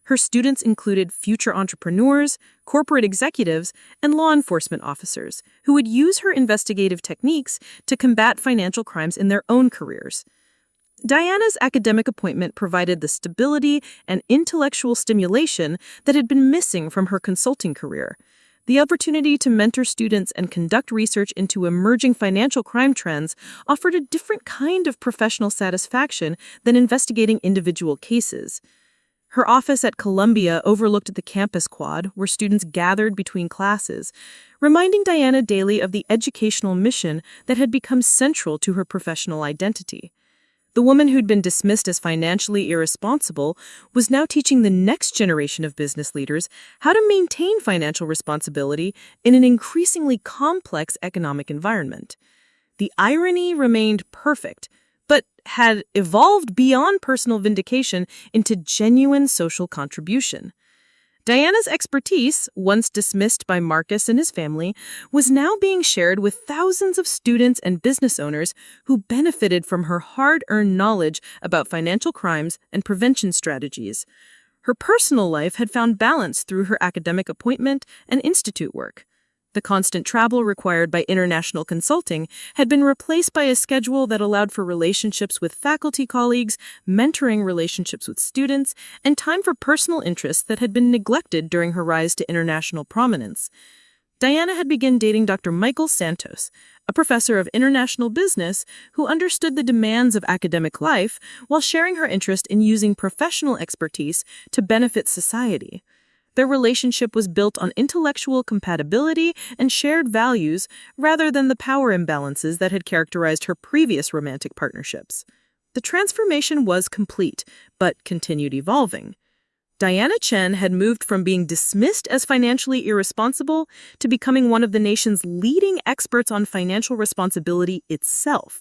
Her students included future entrepreneurs, corporate executives, and law enforcement officers who would use her investigative techniques to combat financial crimes in their own careers. Diana's academic appointment provided the stability and intellectual stimulation that had been missing from her consulting career. The opportunity to mentor students and conduct research into emerging financial crime trends offered a different kind of professional satisfaction than investigating individual cases. Her office at Columbia overlooked the campus quad, where students gathered between classes, reminding Diana daily of the educational mission that had become central to her professional identity. The woman who'd been dismissed as financially irresponsible was now teaching the next generation of business leaders how to maintain financial responsibility in an increasingly complex economic environment. The irony remained perfect, but had evolved beyond personal vindication into genuine social contribution. Diana's expertise, once dismissed by Marcus and his family, was now being shared with thousands of students and business owners who benefited from her hard-earned knowledge about financial crimes and prevention strategies. Her personal life had found balance through her academic appointment and institute work. The constant travel required by international consulting had been replaced by a schedule that allowed for relationships with faculty colleagues, mentoring relationships with students, and time for personal interests that had been neglected during her rise to international prominence. Diana had begun dating Dr. Michael Santos, a professor of international business who understood the demands of academic life while sharing her interest in using professional expertise to benefit society. Their relationship was built on intellectual compatibility and shared values rather than the power imbalances that had characterized her previous romantic partnerships. The transformation was complete, but continued evolving. Diana Chen had moved from being dismissed as financially irresponsible to becoming one of the nation's leading experts on financial responsibility itself.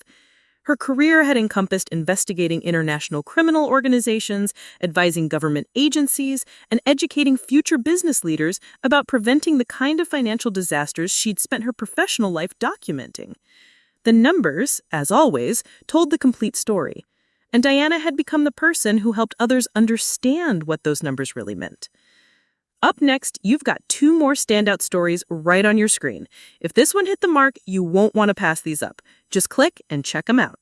Her career had encompassed investigating international criminal organizations, advising government agencies, and educating future business leaders about preventing the kind of financial disasters she'd spent her professional life documenting. The numbers, as always, told the complete story, and Diana had become the person who helped others understand what those numbers really meant. Up next, you've got 2 more standout stories right on your screen. If this one hit the mark, you won't want to pass these up. Just click and check them out.